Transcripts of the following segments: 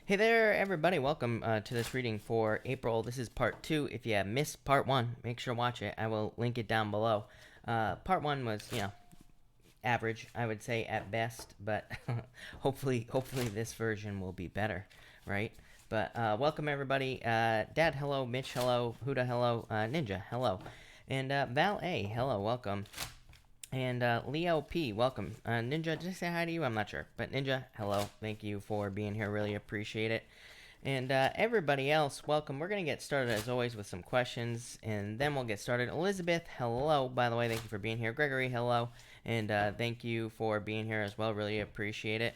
Hey there, everybody. Welcome to this reading for April. This is part 2. If you missed part 1, make sure to watch it. I will link it down below. Part 1 was, average, I would say, at best, but hopefully this version will be better, right? But welcome, everybody. Dad, hello. Mitch, hello. Huda, hello. Ninja, hello. And Val A, hello. Welcome. And Leo P, welcome. Ninja, did I say hi to you? I'm not sure. But Ninja, hello. Thank you for being here. Really appreciate it. And everybody else, welcome. We're going to get started, as always, with some questions, and then we'll get started. Elizabeth, hello. By the way, thank you for being here. Gregory, hello. And thank you for being here as well. Really appreciate it.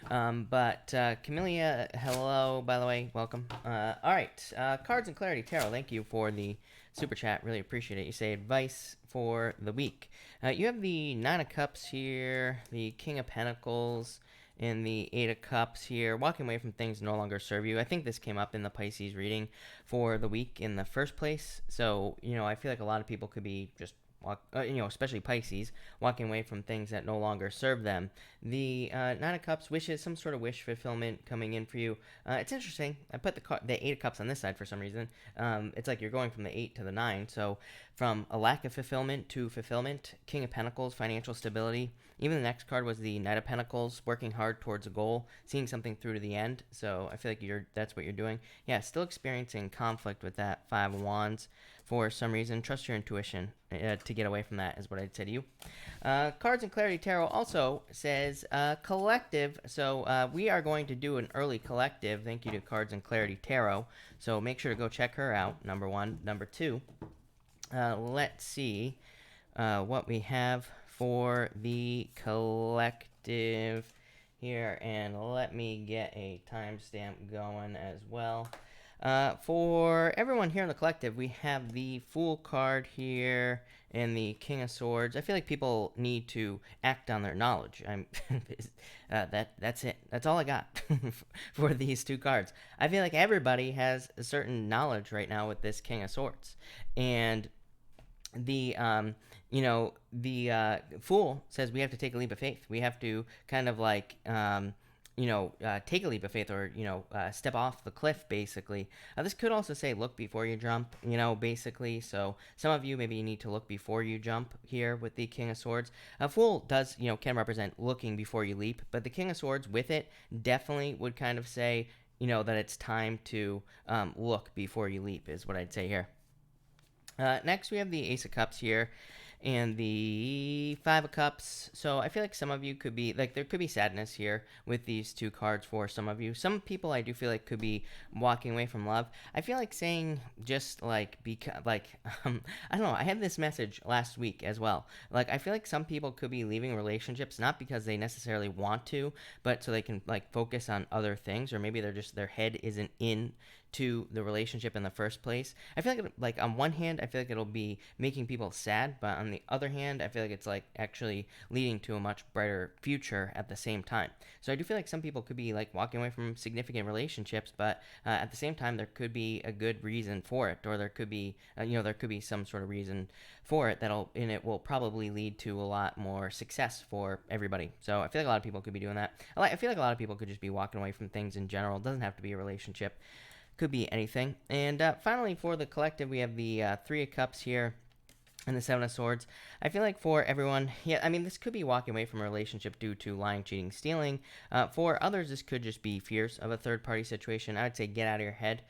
Camellia, hello, by the way, welcome. All right, Cards and Clarity Tarot, thank you for the super chat, really appreciate it. You say advice for the week. You have the Nine of Cups here, the King of Pentacles, and the Eight of Cups here. Walking away from things no longer serve you. I think this came up in the Pisces reading for the week in the first place. So, I feel like a lot of people could be just especially Pisces, walking away from things that no longer serve them. The Nine of Cups wishes, some sort of wish fulfillment coming in for you. It's interesting. I put the Eight of Cups on this side for some reason. It's like you're going from the 8 to the 9. So from a lack of fulfillment to fulfillment. King of Pentacles, financial stability. Even the next card was the Knight of Pentacles, working hard towards a goal, seeing something through to the end. So I feel like that's what you're doing. Yeah, still experiencing conflict with that Five of Wands for some reason. Trust your intuition to get away from that is what I'd say to you. Cards and Clarity Tarot also says collective. So we are going to do an early collective. Thank you to Cards and Clarity Tarot. So make sure to go check her out, number 1. Number 2, let's see what we have for the collective here. And let me get a timestamp going as well. For everyone here in the collective, we have the Fool card here and the King of Swords. I feel like people need to act on their knowledge. That's it. That's all I got for these two cards. I feel like everybody has a certain knowledge right now with this King of Swords. And the Fool says we have to take a leap of faith. We have to kind of like take a leap of faith, or step off the cliff, basically. This could also say look before you jump, basically. So some of you, maybe you need to look before you jump here with the King of Swords. Fool does, can represent looking before you leap, but the King of Swords with it definitely would kind of say, that it's time to look before you leap, is what I'd say here. Next, we have the Ace of Cups here and the Five of Cups. So I feel like some of you could be, like, there could be sadness here with these two cards for some of you. Some people I do feel like could be walking away from love. I feel like saying just like, I don't know, I had this message last week as well. Like, I feel like some people could be leaving relationships, not because they necessarily want to, but so they can like focus on other things, or maybe their head isn't in to the relationship in the first place. I feel like on one hand, I feel like it'll be making people sad, but on the other hand, I feel like it's like actually leading to a much brighter future at the same time. So I do feel like some people could be like walking away from significant relationships, but at the same time, there could be a good reason for it, or there could be, there could be some sort of reason for it it will probably lead to a lot more success for everybody. So I feel like a lot of people could be doing that. I feel like a lot of people could just be walking away from things in general. It doesn't have to be a relationship. Could be anything. And finally, for the collective, we have the Three of Cups here and the Seven of Swords. I feel like for everyone, this could be walking away from a relationship due to lying, cheating, stealing. For others, this could just be fears of a third-party situation. I would say get out of your head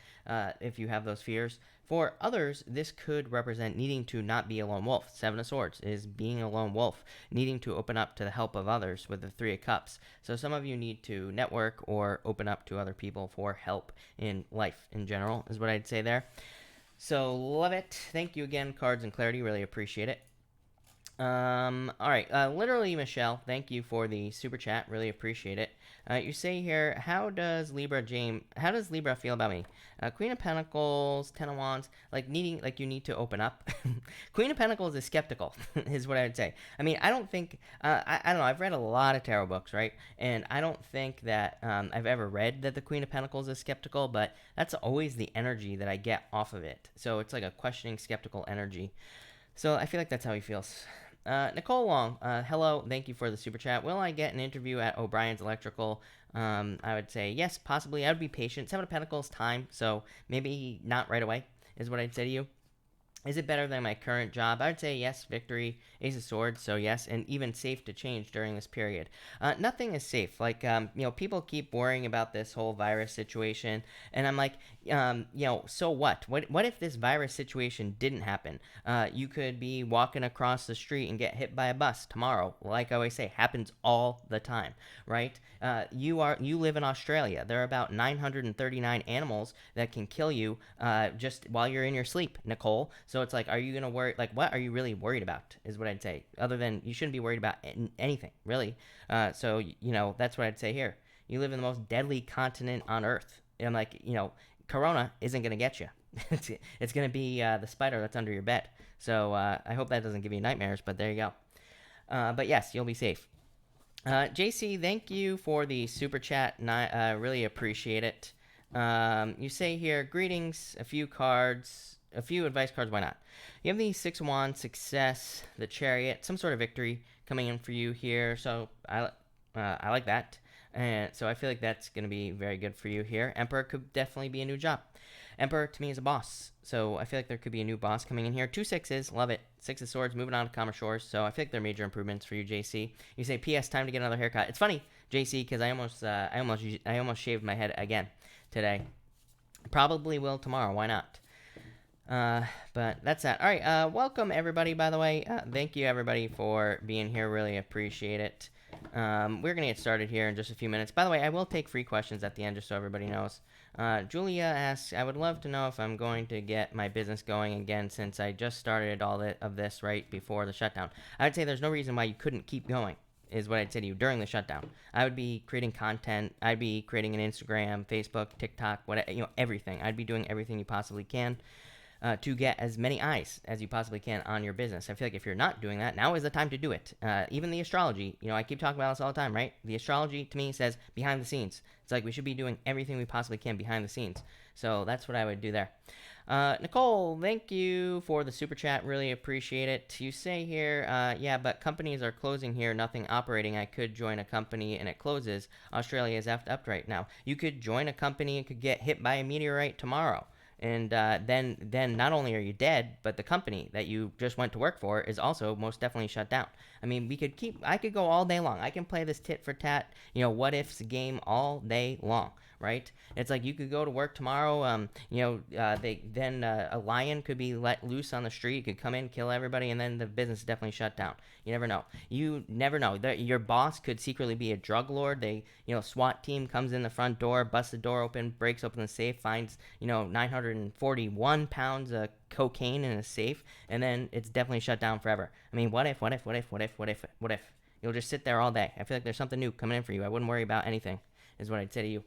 if you have those fears. For others, this could represent needing to not be a lone wolf. Seven of Swords is being a lone wolf, needing to open up to the help of others with the Three of Cups. So some of you need to network or open up to other people for help in life in general, is what I'd say there. So love it. Thank you again, Cards and Clarity. Really appreciate it. All right. Literally, Michelle, thank you for the super chat. Really appreciate it. You say here, how does Libra feel about me? Queen of Pentacles, Ten of Wands, you need to open up. Queen of Pentacles is skeptical, is what I would say. I don't think, I don't know, I've read a lot of tarot books, right? And I don't think that I've ever read that the Queen of Pentacles is skeptical, but that's always the energy that I get off of it. So it's like a questioning, skeptical energy. So I feel like that's how he feels. Nicole Long, hello. Thank you for the super chat. Will I get an interview at O'Brien's Electrical? I would say yes, possibly. I would be patient. Seven of Pentacles, time. So maybe not right away is what I'd say to you. Is it better than my current job? I would say yes, victory, Ace of Swords, so yes, and even safe to change during this period. Nothing is safe. Like, people keep worrying about this whole virus situation, and I'm like, so what? What if this virus situation didn't happen? You could be walking across the street and get hit by a bus tomorrow. Like I always say, happens all the time, right? You live in Australia. There are about 939 animals that can kill you just while you're in your sleep, Nicole. So it's like, are you going to worry? Like, what are you really worried about is what I'd say. Other than you shouldn't be worried about anything, really. So, that's what I'd say here. You live in the most deadly continent on Earth. And I'm like, Corona isn't going to get you. It's going to be the spider that's under your bed. So I hope that doesn't give you nightmares, but there you go. But yes, you'll be safe. JC, thank you for the super chat. Really appreciate it. You say here, greetings, a few advice cards, why not? You have the Six of Wands, success, the Chariot, some sort of victory coming in for you here. So I like that. And so I feel like that's going to be very good for you here. Emperor could definitely be a new job. Emperor to me is a boss. So I feel like there could be a new boss coming in here. 2 6s, love it. 6 of Swords, moving on to calmer shores. So I feel like they're major improvements for you, JC. You say, P.S. time to get another haircut. It's funny, JC, because I almost shaved my head again today. Probably will tomorrow. Why not? But that's that. All right. Welcome everybody. By the way, thank you everybody for being here. Really appreciate it. We're gonna get started here in just a few minutes. By the way, I will take free questions at the end, just so everybody knows. Julia asks, I would love to know if I'm going to get my business going again since I just started all of this right before the shutdown. I would say there's no reason why you couldn't keep going, is what I'd say to you during the shutdown. I would be creating content. I'd be creating an Instagram, Facebook, TikTok, whatever, everything. I'd be doing everything you possibly can to get as many eyes as you possibly can on your business. I feel like if you're not doing that, now is the time to do it. Even the astrology, I keep talking about this all the time, right? The astrology to me says behind the scenes. It's like we should be doing everything we possibly can behind the scenes. So that's what I would do there. Nicole, thank you for the super chat. Really appreciate it. You say here, yeah, but companies are closing here, nothing operating. I could join a company and it closes. Australia is effed up right now. You could join a company and could get hit by a meteorite tomorrow. And then not only are you dead, but the company that you just went to work for is also most definitely shut down. I mean, I could go all day long. I can play this tit for tat, what ifs game all day long, right? It's like you could go to work tomorrow. A lion could be let loose on the street. It could come in, kill everybody, and then the business is definitely shut down. You never know. You never know. Your boss could secretly be a drug lord. SWAT team comes in the front door, busts the door open, breaks open the safe, finds 941 pounds of cocaine in a safe, and then it's definitely shut down forever. I mean, what if? You'll just sit there all day. I feel like there's something new coming in for you. I wouldn't worry about anything, is what I'd say to you.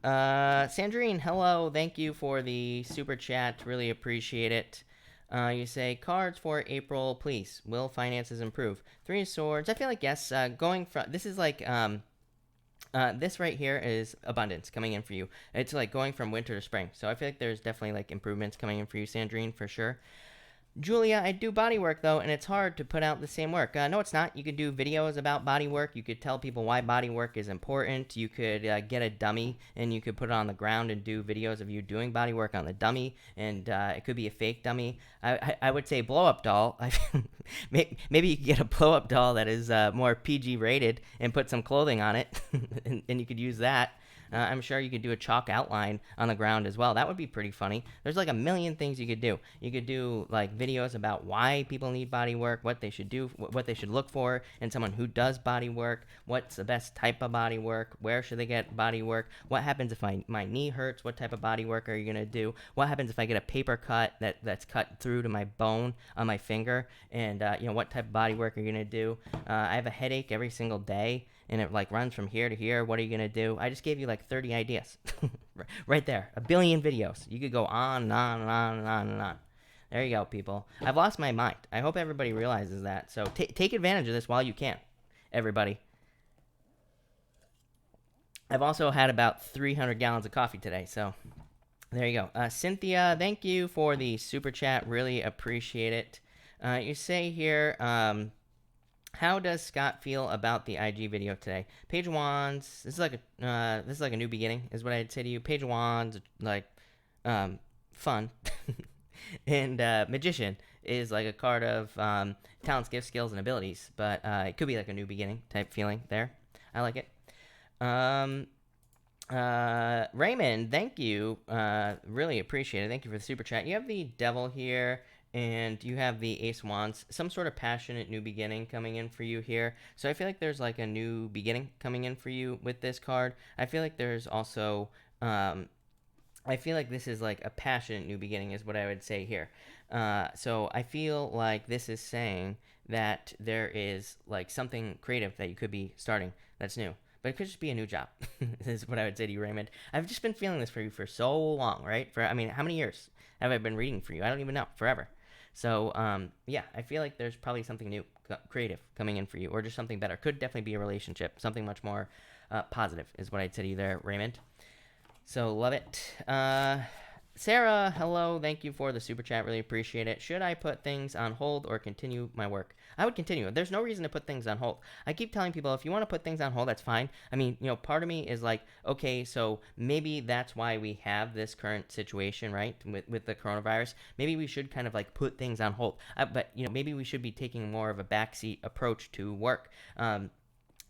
Sandrine, hello. Thank you for the super chat. Really appreciate it. You say, cards for April, please. Will finances improve? 3 of Swords. I feel like, yes. This is like, this right here is abundance coming in for you. It's like going from winter to spring. So I feel like there's definitely like improvements coming in for you, Sandrine, for sure. Julia, I do body work, though, and it's hard to put out the same work. No, it's not. You could do videos about body work. You could tell people why body work is important. You could get a dummy, and you could put it on the ground and do videos of you doing body work on the dummy, and it could be a fake dummy. I would say blow-up doll. Maybe you could get a blow-up doll that is more PG rated and put some clothing on it, and you could use that. I'm sure you could do a chalk outline on the ground as well. That would be pretty funny. There's like a million things you could do. You could do like videos about why people need body work, what they should do, what they should look for in someone who does body work, what's the best type of body work, where should they get body work, what happens if my knee hurts, what type of body work are you going to do, what happens if I get a paper cut that's cut through to my bone on my finger, and what type of body work are you going to do. I have a headache every single day, and it like runs from here to here. What are you going to do? I just gave you like 30 ideas right there. A billion videos. You could go on and on and on and on and on. There you go, people. I've lost my mind. I hope everybody realizes that. So take advantage of this while you can, everybody. I've also had about 300 gallons of coffee today, so There you go. Cynthia, thank you for the super chat. Really appreciate it. You say here, how does Scott feel about the IG video today? Page of Wands. This is like a new beginning, is what I'd say to you. Page of Wands, like, fun, and Magician is like a card of talents, gifts, skills, and abilities. But it could be like a new beginning type feeling there. I like it. Um, Raymond, thank you. Really appreciate it. Thank you for the super chat. You have the devil here, and you have the ace wands. Some sort of passionate new beginning coming in for you here. So I feel like there's like a new beginning coming in for you with this card. I feel like there's also, I feel like this is like a passionate new beginning, is what I would say here. So I feel like this is saying that there is like something creative that you could be starting that's new. But it could just be a new job. Is what I would say to you, Raymond. I've just been feeling this for you for so long, right? I mean, how many years have I been reading for you? I don't even know. Forever. So, yeah, I feel like there's probably something new, creative coming in for you, or just something better. Could definitely be a relationship, something much more positive, is what I'd say to you there, Raymond. So, love it. Sarah, hello. Thank you for the super chat. Really appreciate it. Should I put things on hold or continue my work? I would continue. There's no reason to put things on hold. I keep telling people, if you want to put things on hold, that's fine. I mean, part of me is like, okay, so maybe that's why we have this current situation, right, with the coronavirus. Maybe we should kind of like put things on hold. But maybe we should be taking more of a backseat approach to work.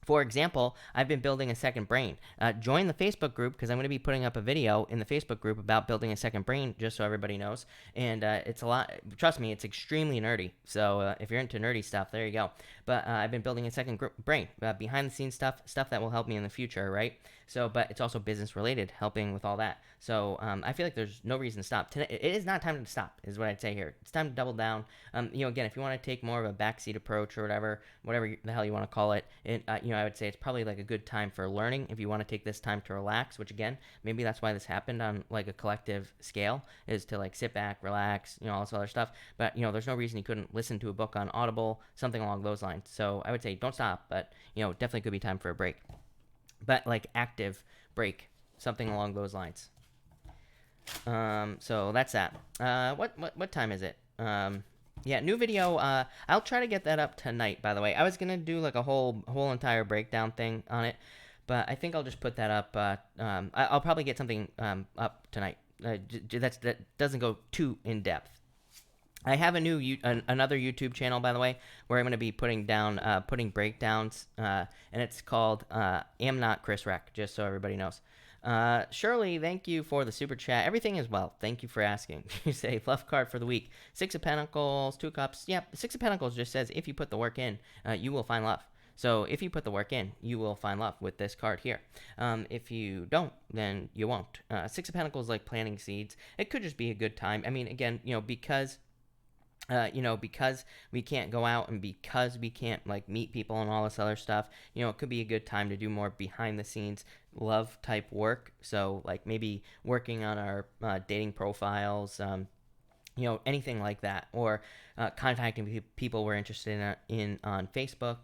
For example, I've been building a second brain. Join the Facebook group, because I'm going to be putting up a video in the Facebook group about building a second brain, just so everybody knows. And it's a lot, trust me, it's extremely nerdy. So if you're into nerdy stuff, there you go. But I've been building a second brain, behind the scenes stuff that will help me in the future, right? So, but it's also business related, helping with all that. So I feel like there's no reason to stop. Today, it is not time to stop, is what I'd say here. It's time to double down. Again, if you want to take more of a backseat approach or whatever the hell you want to call it, I would say it's probably like a good time for learning if you want to take this time to relax, which again, maybe that's why this happened on like a collective scale, is to like sit back, relax, all this other stuff. But, there's no reason you couldn't listen to a book on Audible, something along those lines. So I would say don't stop, but, definitely could be time for a break. But like active break, something along those lines. So that's that. What time is it? Yeah, new video. I'll try to get that up tonight. By the way, I was gonna do like a whole entire breakdown thing on it, but I think I'll just put that up. I'll probably get something up tonight. That doesn't go too in depth. I have another YouTube channel, by the way, where I'm going to be putting breakdowns, and it's called Am Not Chris Reck, just so everybody knows. Shirley, thank you for the super chat. Everything is well. Thank you for asking. You say, fluff card for the week. Six of Pentacles, 2 Cups. Yeah, Six of Pentacles just says, if you put the work in, you will find love. So if you put the work in, you will find love with this card here. If you don't, then you won't. Six of Pentacles, like planting seeds. It could just be a good time. I mean, again, because we can't go out, and because we can't like meet people and all this other stuff, it could be a good time to do more behind the scenes love type work. So like maybe working on our dating profiles, anything like that, or contacting people we're interested in on Facebook,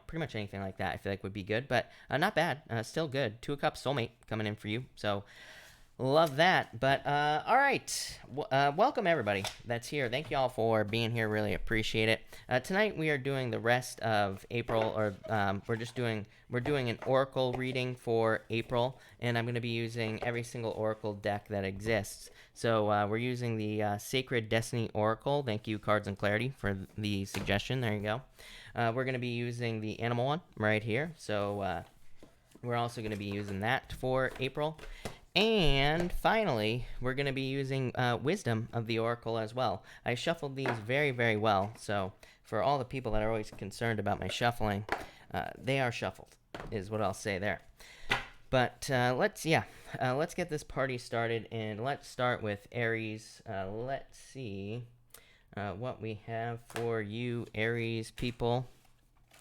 pretty much anything like that I feel like would be good, but not bad, still good. 2 of Cups, soulmate coming in for you. So love that. But all right, welcome everybody that's here. Thank you all for being here. Really appreciate it. Tonight we are doing the rest of April, or we're doing an oracle reading for April, and I'm going to be using every single oracle deck that exists. So we're using the Sacred Destiny Oracle. Thank you, Cards and Clarity, for the suggestion. There you go. We're going to be using the animal one right here. So we're also going to be using that for April. And finally, we're going to be using Wisdom of the Oracle as well. I shuffled these very, very well. So for all the people that are always concerned about my shuffling, they are shuffled, is what I'll say there. But let's get this party started, and let's start with Aries. Let's see what we have for you, Aries people.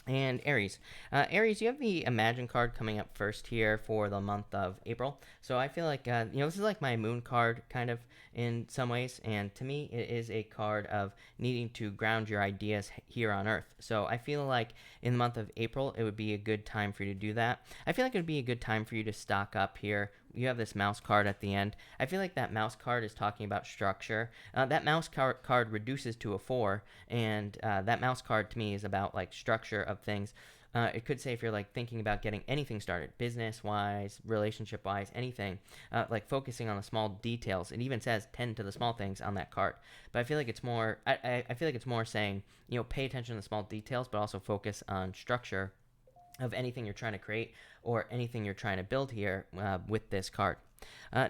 And Aries. Aries, you have the Imagine card coming up first here for the month of April. So I feel like, this is like my moon card kind of in some ways. And to me, it is a card of needing to ground your ideas here on Earth. So I feel like in the month of April, it would be a good time for you to do that. I feel like it would be a good time for you to stock up here you have this mouse card at the end. I feel like that mouse card is talking about structure. That mouse card reduces to a 4, and that mouse card to me is about like structure of things. It could say if you're like thinking about getting anything started, business wise, relationship wise, anything, like focusing on the small details. It even says tend to the small things on that card. But I feel like it's more. I feel like it's more saying, you know, pay attention to the small details, but also focus on structure of anything you're trying to create or anything you're trying to build here with this card.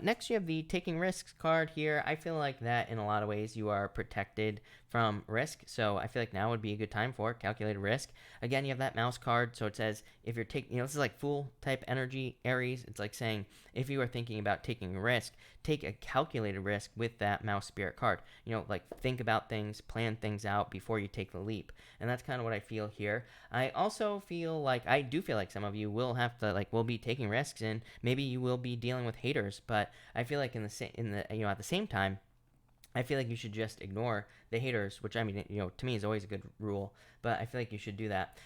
Next, you have the taking risks card here. I feel like that in a lot of ways you are protected from risk. So I feel like now would be a good time for calculated risk. Again, you have that mouse card. So it says if you're taking, you know, this is like Fool type energy, Aries. It's like saying if you are thinking about taking a risk, take a calculated risk with that mouse spirit card. You know, like think about things, plan things out before you take the leap. And that's kind of what I feel here. I also feel like, I do feel like some of you will have to, like, will be taking risks, and maybe you will be dealing with haters, but I feel like you know, at the same time, I feel like you should just ignore the haters, which, I mean, you know, to me is always a good rule, but I feel like you should do that.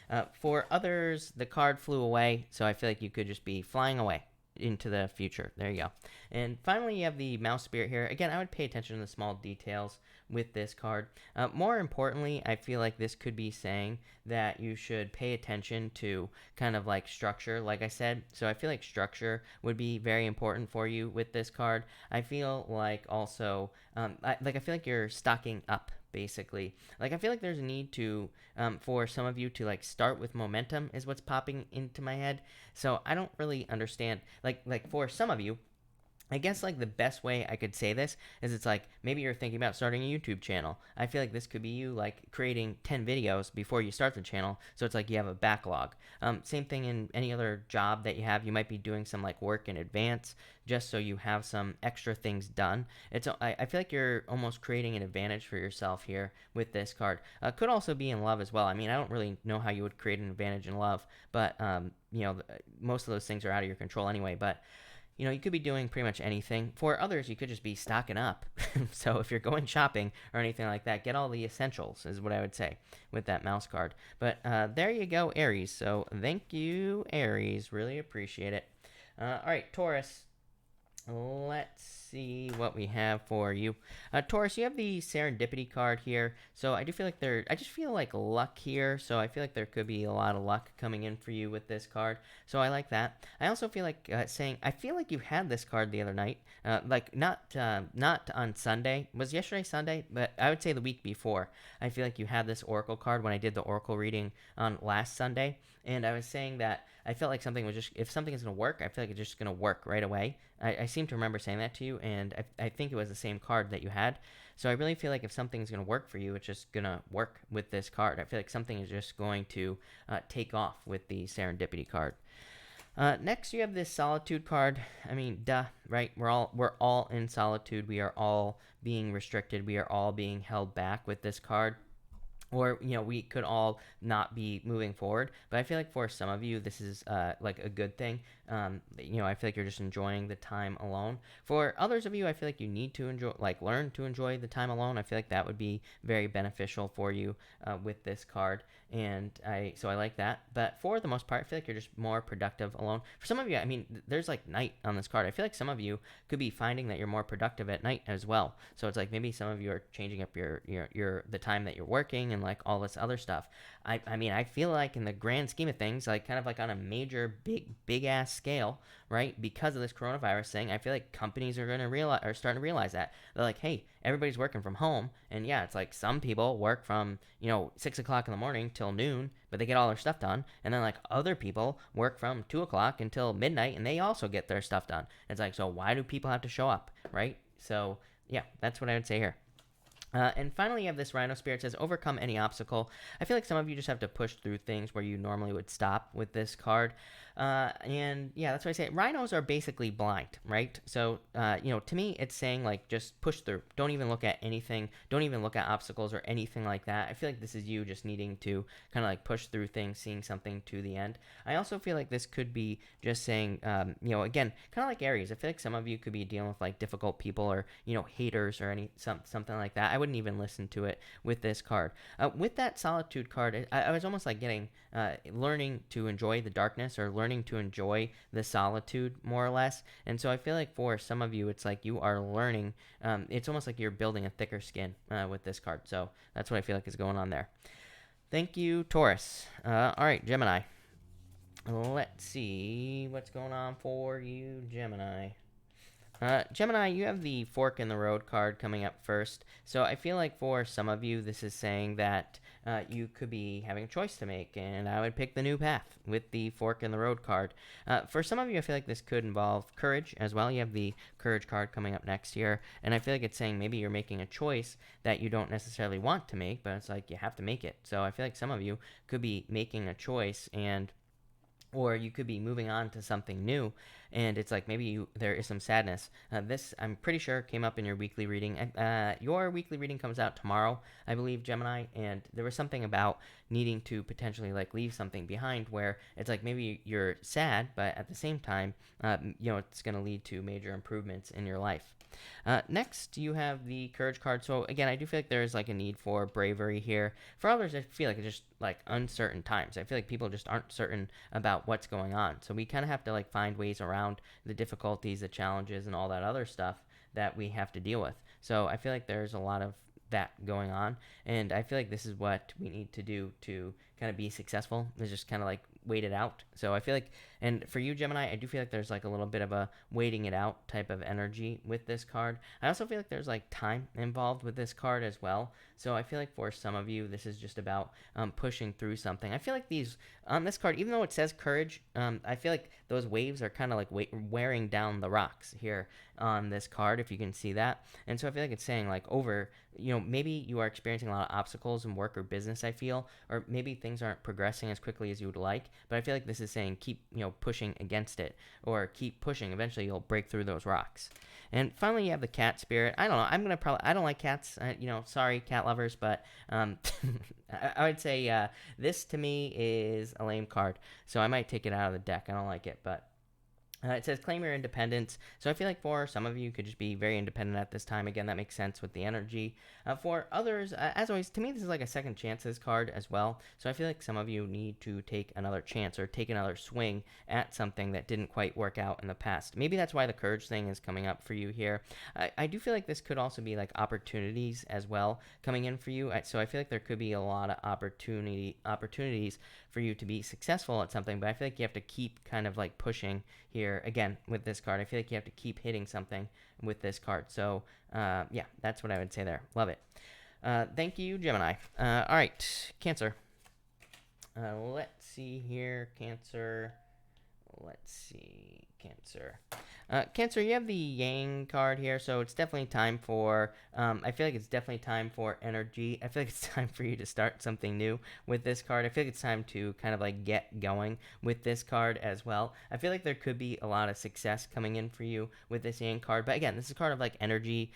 For others, the card flew away, so I feel like you could just be flying away into the future. There you go. And finally, you have the mouse spirit here. Again, I would pay attention to the small details with this card. More importantly, I feel like this could be saying that you should pay attention to kind of like structure, like I said. So I feel like structure would be very important for you with this card. I feel like also, I feel like you're stocking up, basically. Like, I feel like there's a need to for some of you to like start with momentum is what's popping into my head. So I don't really understand, like for some of you, I guess like the best way I could say this is it's like maybe you're thinking about starting a YouTube channel. I feel like this could be you like creating 10 videos before you start the channel. So it's like you have a backlog. Same thing in any other job that you have. You might be doing some like work in advance just so you have some extra things done. I feel like you're almost creating an advantage for yourself here with this card. Could also be in love as well. I mean, I don't really know how you would create an advantage in love, but you know, most of those things are out of your control anyway. But you know, you could be doing pretty much anything. For others, you could just be stocking up. So if you're going shopping or anything like that, get all the essentials is what I would say with that mouse card. But there you go, Aries. So thank you, Aries. Really appreciate it. All right, Taurus. Let's see what we have for you. Taurus, you have the serendipity card here. So I do feel like I just feel like luck here. So I feel like there could be a lot of luck coming in for you with this card. So I like that. I also feel like saying, I feel like you had this card the other night. Like not on Sunday. Was yesterday Sunday? But I would say the week before. I feel like you had this Oracle card when I did the Oracle reading on last Sunday. And I was saying that I felt like something was just, if something is going to work, I feel like it's just going to work right away. I seem to remember saying that to you, and I think it was the same card that you had. So I really feel like if something's going to work for you, it's just going to work with this card. I feel like something is just going to take off with the serendipity card. Next, you have this solitude card. I mean, duh, right? We're all in solitude. We are all being restricted. We are all being held back with this card. Or, you know, we could all not be moving forward. But I feel like for some of you, this is like a good thing. You know, I feel like you're just enjoying the time alone. For others of you, I feel like you need to learn to enjoy the time alone. I feel like that would be very beneficial for you with this card. And so I like that. But for the most part, I feel like you're just more productive alone. For some of you, I mean, there's like night on this card. I feel like some of you could be finding that you're more productive at night as well. So it's like maybe some of you are changing up the time that you're working and like all this other stuff. I mean, I feel like in the grand scheme of things, like kind of like on a major big ass scale, right? Because of this coronavirus thing, I feel like companies are starting to realize that. They're like, hey, everybody's working from home, and yeah, it's like some people work from 6 o'clock in the morning till noon, but they get all their stuff done, and then like other people work from 2 o'clock until midnight, and they also get their stuff done. It's like, so why do people have to show up, right? So yeah, that's what I would say here. And finally, you have this Rhino Spirit. It says, overcome any obstacle. I feel like some of you just have to push through things where you normally would stop with this card. And yeah, that's why I say rhinos are basically blind, right? So, to me, it's saying like just push through. Don't even look at anything. Don't even look at obstacles or anything like that. I feel like this is you just needing to kind of like push through things, seeing something to the end. I also feel like this could be just saying, again, kind of like Aries. I feel like some of you could be dealing with like difficult people or, haters or something like that. I wouldn't even listen to it with this card. With that Solitude card, I was almost like learning to enjoy the darkness or learning learning to enjoy the solitude more or less. And so I feel like for some of you, it's like you are learning. It's almost like you're building a thicker skin with this card. So that's what I feel like is going on there. Thank you, Taurus. All right, Gemini. Let's see what's going on for you, Gemini. Gemini, you have the fork in the road card coming up first. So I feel like for some of you, this is saying that you could be having a choice to make, and I would pick the new path with the fork in the road card. For some of you, I feel like this could involve courage as well. You have the courage card coming up next year, and I feel like it's saying maybe you're making a choice that you don't necessarily want to make, but it's like you have to make it. So I feel like some of you could be making a choice, and or you could be moving on to something new, and it's like maybe there is some sadness. This, I'm pretty sure, came up in your weekly reading. Your weekly reading comes out tomorrow, I believe, Gemini, and there was something about needing to potentially like leave something behind, where it's like maybe you're sad, but at the same time, it's going to lead to major improvements in your life. Next, you have the courage card. So again, I do feel like there's like a need for bravery here. For others, I feel like it's just like uncertain times. I feel like people just aren't certain about what's going on. So we kind of have to like find ways around the difficulties, the challenges, and all that other stuff that we have to deal with. So I feel like there's a lot of that going on, and I feel like this is what we need to do to kind of be successful, is just kind of like wait it out. So I feel like, and for you, Gemini, I do feel like there's like a little bit of a waiting it out type of energy with this card. I also feel like there's like time involved with this card as well. So I feel like for some of you, this is just about pushing through something. I feel like these, on this card, even though it says courage, I feel like those waves are kind of like wearing down the rocks here on this card, if you can see that. And so I feel like it's saying like maybe you are experiencing a lot of obstacles in work or business, I feel, or maybe things aren't progressing as quickly as you would like, but I feel like this is saying keep, pushing against it, or keep pushing. Eventually you'll break through those rocks. And finally, you have the cat spirit. I don't know. I don't like cats. Sorry, cat lovers, but I would say this to me is a lame card. So I might take it out of the deck. I don't like it, but it says claim your independence. So I feel like for some of you, could just be very independent at this time. Again, that makes sense with the energy. For others, as always, to me, this is like a second chances card as well. So I feel like some of you need to take another chance or take another swing at something that didn't quite work out in the past. Maybe that's why the courage thing is coming up for you here. I do feel like this could also be like opportunities as well coming in for you. So I feel like there could be a lot of opportunities for you to be successful at something, but I feel like you have to keep kind of like pushing here again with this card. I feel like you have to keep hitting something with this card. So yeah, that's what I would say there. Love it. Thank you, Gemini. All right, Cancer. Let's see here, Cancer. Let's see, Cancer. Cancer, you have the Yang card here, so it's definitely time for, I feel like it's definitely time for energy. I feel like it's time for you to start something new with this card. I feel like it's time to kind of like get going with this card as well. I feel like there could be a lot of success coming in for you with this Yang card, but again, this is a card of like energy,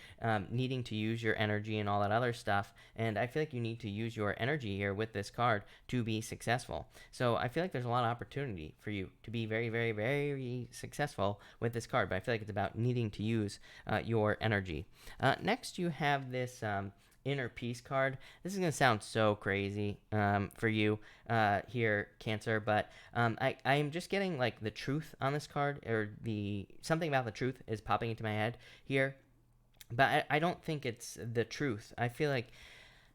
needing to use your energy and all that other stuff, and I feel like you need to use your energy here with this card to be successful. So I feel like there's a lot of opportunity for you to be very, very, very successful with this card, but I feel like it's about needing to use your energy. Next, you have this inner peace card. This is going to sound so crazy for you here, Cancer, but I'm just getting like the truth on this card, or something about the truth is popping into my head here, but I don't think it's the truth. I feel like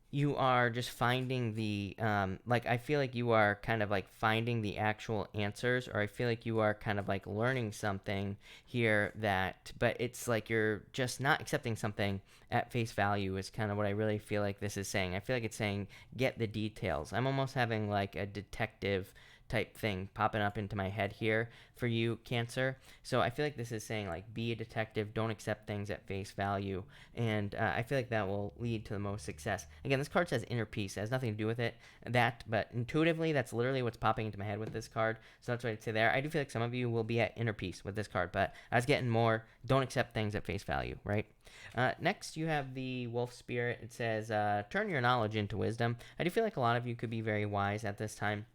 you are just finding the I feel like you are kind of like finding the actual answers, or I feel like you are kind of like learning something here, but it's like you're just not accepting something at face value is kind of what I really feel like this is saying. I feel like it's saying get the details. I'm almost having like a detective type thing popping up into my head here for you, Cancer. So I feel like this is saying like be a detective, don't accept things at face value, and I feel like that will lead to the most success. Again, this card says inner peace. It has nothing to do with but intuitively that's literally what's popping into my head with this card. So that's what I'd say there. I do feel like some of you will be at inner peace with this card, but I was getting more don't accept things at face value, right? Next, you have the wolf spirit. It says turn your knowledge into wisdom. I do feel like a lot of you could be very wise at this time.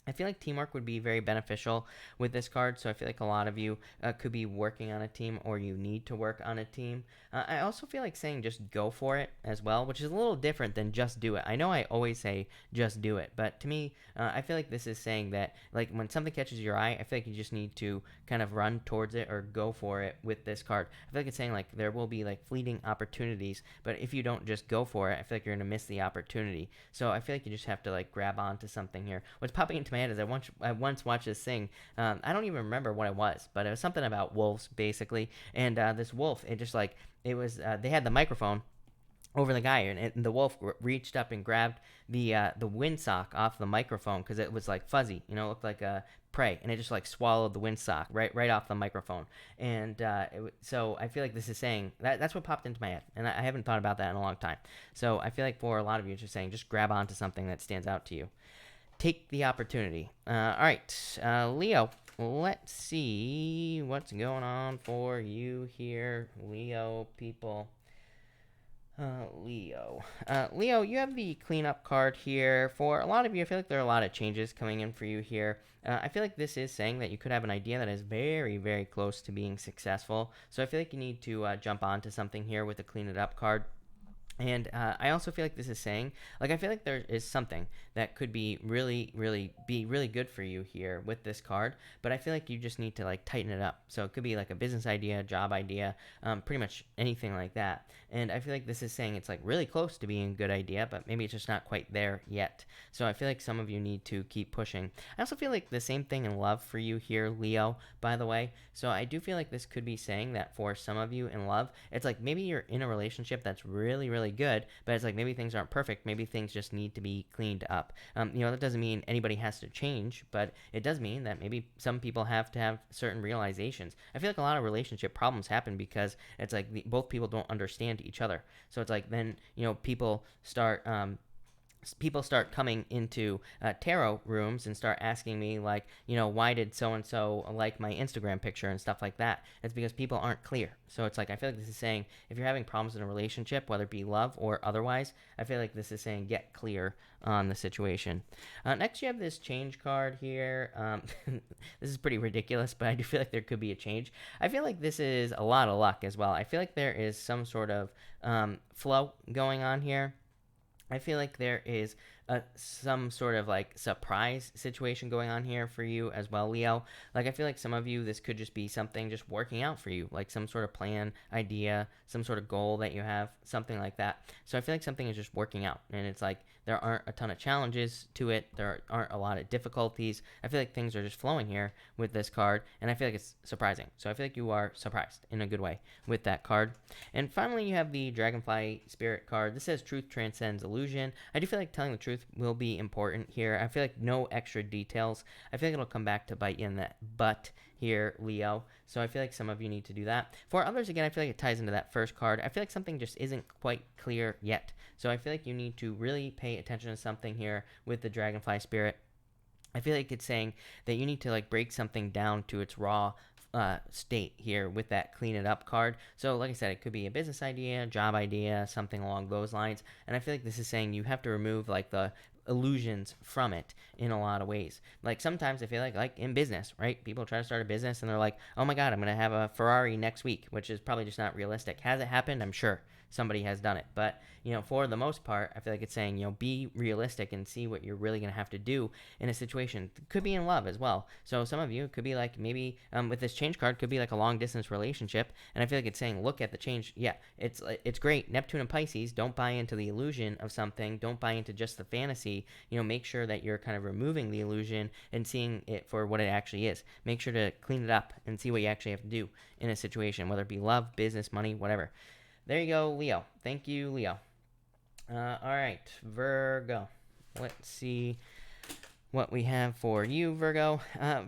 I feel like teamwork would be very beneficial with this card. So I feel like a lot of you could be working on a team, or you need to work on a team. I also feel like saying just go for it as well, which is a little different than just do it. I know I always say just do it, but to me, I feel like this is saying that like when something catches your eye, I feel like you just need to kind of run towards it or go for it with this card. I feel like it's saying like there will be like fleeting opportunities, but if you don't just go for it, I feel like you're gonna miss the opportunity. So I feel like you just have to like grab onto something here. What's popping into my head is I once watched this thing. I don't even remember what it was, but it was something about wolves basically. And this wolf, it just like they had the microphone over the guy, and the wolf reached up and grabbed the windsock off the microphone because it was like fuzzy, it looked like a prey, and it just like swallowed the windsock right off the microphone. And so I feel like this is saying that's what popped into my head, and I haven't thought about that in a long time. So I feel like for a lot of you, it's just saying just grab onto something that stands out to you. Take the opportunity. All right, Leo. Let's see what's going on for you here, Leo people. Leo, you have the cleanup card here. For a lot of you, I feel like there are a lot of changes coming in for you here. I feel like this is saying that you could have an idea that is very, very close to being successful. So I feel like you need to jump onto something here with the clean it up card. And I also feel like this is saying, like, I feel like there is something that could be really good for you here with this card, but I feel like you just need to like tighten it up. So it could be like a business idea, job idea, pretty much anything like that. And I feel like this is saying it's like really close to being a good idea, but maybe it's just not quite there yet. So I feel like some of you need to keep pushing. I also feel like the same thing in love for you here, Leo, by the way. So I do feel like this could be saying that for some of you in love, it's like maybe you're in a relationship that's really good, but it's like maybe things aren't perfect. Maybe things just need to be cleaned up. That doesn't mean anybody has to change, but it does mean that maybe some people have to have certain realizations. I feel like a lot of relationship problems happen because it's like both people don't understand each other. So it's like then people start coming into tarot rooms and start asking me like, why did so and so like my Instagram picture and stuff like that. It's because people aren't clear. So it's like I feel like this is saying if you're having problems in a relationship, whether it be love or otherwise, I feel like this is saying get clear on the situation. Next, you have this change card here. This is pretty ridiculous, but I do feel like there could be a change. I feel like this is a lot of luck as well. I feel like there is some sort of flow going on here. I feel like there is some sort of like surprise situation going on here for you as well, Leo. Like I feel like some of you, this could just be something just working out for you, like some sort of plan, idea, some sort of goal that you have, something like that. So I feel like something is just working out, and it's like there aren't a ton of challenges to it. There aren't a lot of difficulties. I feel like things are just flowing here with this card, and I feel like it's surprising. So I feel like you are surprised in a good way with that card. And finally, you have the Dragonfly Spirit card. This says truth transcends illusion. I do feel like telling the truth will be important here. I feel like no extra details. I feel like it'll come back to bite you in that butt here, Leo. So I feel like some of you need to do that. For others, again, I feel like it ties into that first card. I feel like something just isn't quite clear yet. So I feel like you need to really pay attention to something here with the Dragonfly Spirit. I feel like it's saying that you need to like break something down to its raw state here with that clean it up card. So like I said, it could be a business idea, job idea, something along those lines. And I feel like this is saying you have to remove like the illusions from it in a lot of ways. Like sometimes I feel like in business, right? People try to start a business and they're like, oh my God, I'm going to have a Ferrari next week, which is probably just not realistic. Has it happened? I'm sure somebody has done it. But, for the most part, I feel like it's saying, be realistic and see what you're really going to have to do in a situation. It could be in love as well. So some of you, it could be like maybe with this change card, could be like a long distance relationship. And I feel like it's saying, look at the change. Yeah, it's great. Neptune and Pisces, don't buy into the illusion of something. Don't buy into just the fantasy. Make sure that you're kind of removing the illusion and seeing it for what it actually is. Make sure to clean it up and see what you actually have to do in a situation, whether it be love, business, money, whatever. There you go, Leo. Thank you, Leo. All right, Virgo. Let's see what we have for you, Virgo.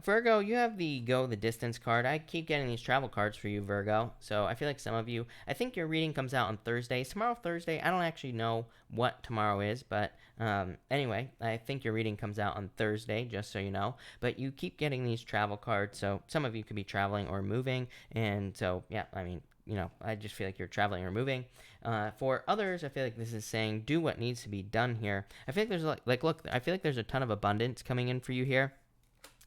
Virgo, you have the go the distance card. I keep getting these travel cards for you, Virgo. So I feel like some of you, I think your reading comes out on Thursday. Tomorrow, Thursday. I don't actually know what tomorrow is, but anyway, I think your reading comes out on Thursday, just so you know. But you keep getting these travel cards, so some of you could be traveling or moving, and so yeah, I mean, I just feel like you're traveling or moving. For others, I feel like this is saying do what needs to be done here. I feel like there's look, I feel like there's a ton of abundance coming in for you here.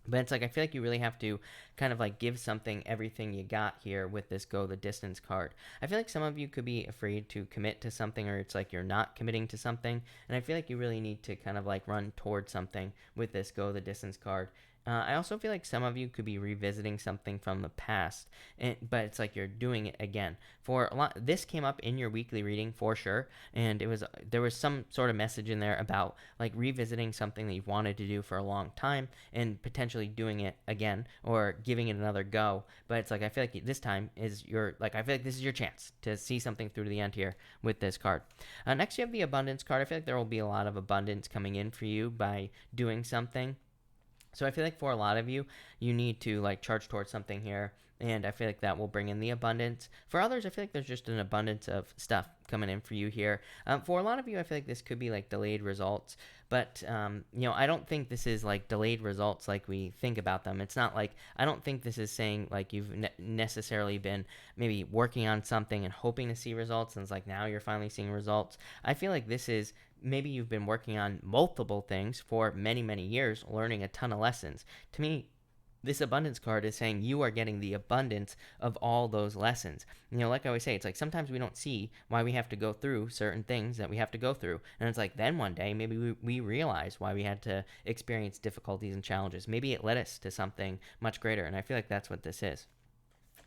But it's like I feel like you really have to kind of like give something everything you got here with this go the distance card. I feel like some of you could be afraid to commit to something, or it's like you're not committing to something. And I feel like you really need to kind of like run towards something with this go the distance card. I also feel like some of you could be revisiting something from the past, but it's like you're doing it again. For a lot, this came up in your weekly reading for sure, and there was some sort of message in there about like revisiting something that you've wanted to do for a long time and potentially doing it again or giving it another go. But it's like I feel like this time is your I feel like this is your chance to see something through to the end here with this card. Next, you have the abundance card. I feel like there will be a lot of abundance coming in for you by doing something. So I feel like for a lot of you, you need to like charge towards something here, and I feel like that will bring in the abundance. For others, I feel like there's just an abundance of stuff coming in for you here. For a lot of you, I feel like this could be like delayed results, but I don't think this is like delayed results like we think about them. It's not like I don't think this is saying like you've necessarily been maybe working on something and hoping to see results, and it's like now you're finally seeing results. I feel like this is maybe you've been working on multiple things for many, many years, learning a ton of lessons. To me, this abundance card is saying you are getting the abundance of all those lessons. Like I always say, it's like sometimes we don't see why we have to go through certain things that we have to go through. And it's like then one day maybe we realize why we had to experience difficulties and challenges. Maybe it led us to something much greater. And I feel like that's what this is.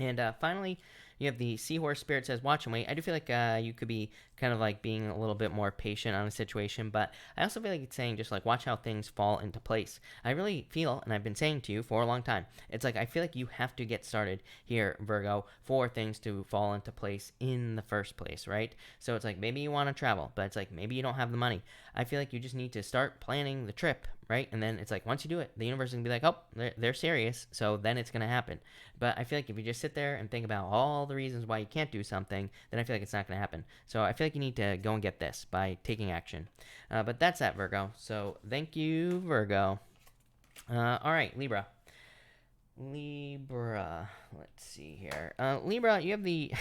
And finally, you have the Seahorse Spirit says, watch and wait. I do feel like you could be kind of like being a little bit more patient on a situation, but I also feel like it's saying just like watch how things fall into place. I really feel, and I've been saying to you for a long time, it's like I feel like you have to get started here, Virgo, for things to fall into place in the first place, right? So it's like maybe you want to travel, but it's like maybe you don't have the money. I feel like you just need to start planning the trip, right? And then it's like once you do it, the universe is going to be like, oh, they're serious, so then it's going to happen. But I feel like if you just sit there and think about all the reasons why you can't do something, then I feel like it's not going to happen. So I feel like you need to go and get this by taking action. But that's that, Virgo. So thank you, Virgo. All right, Libra. Let's see here. Libra, you have the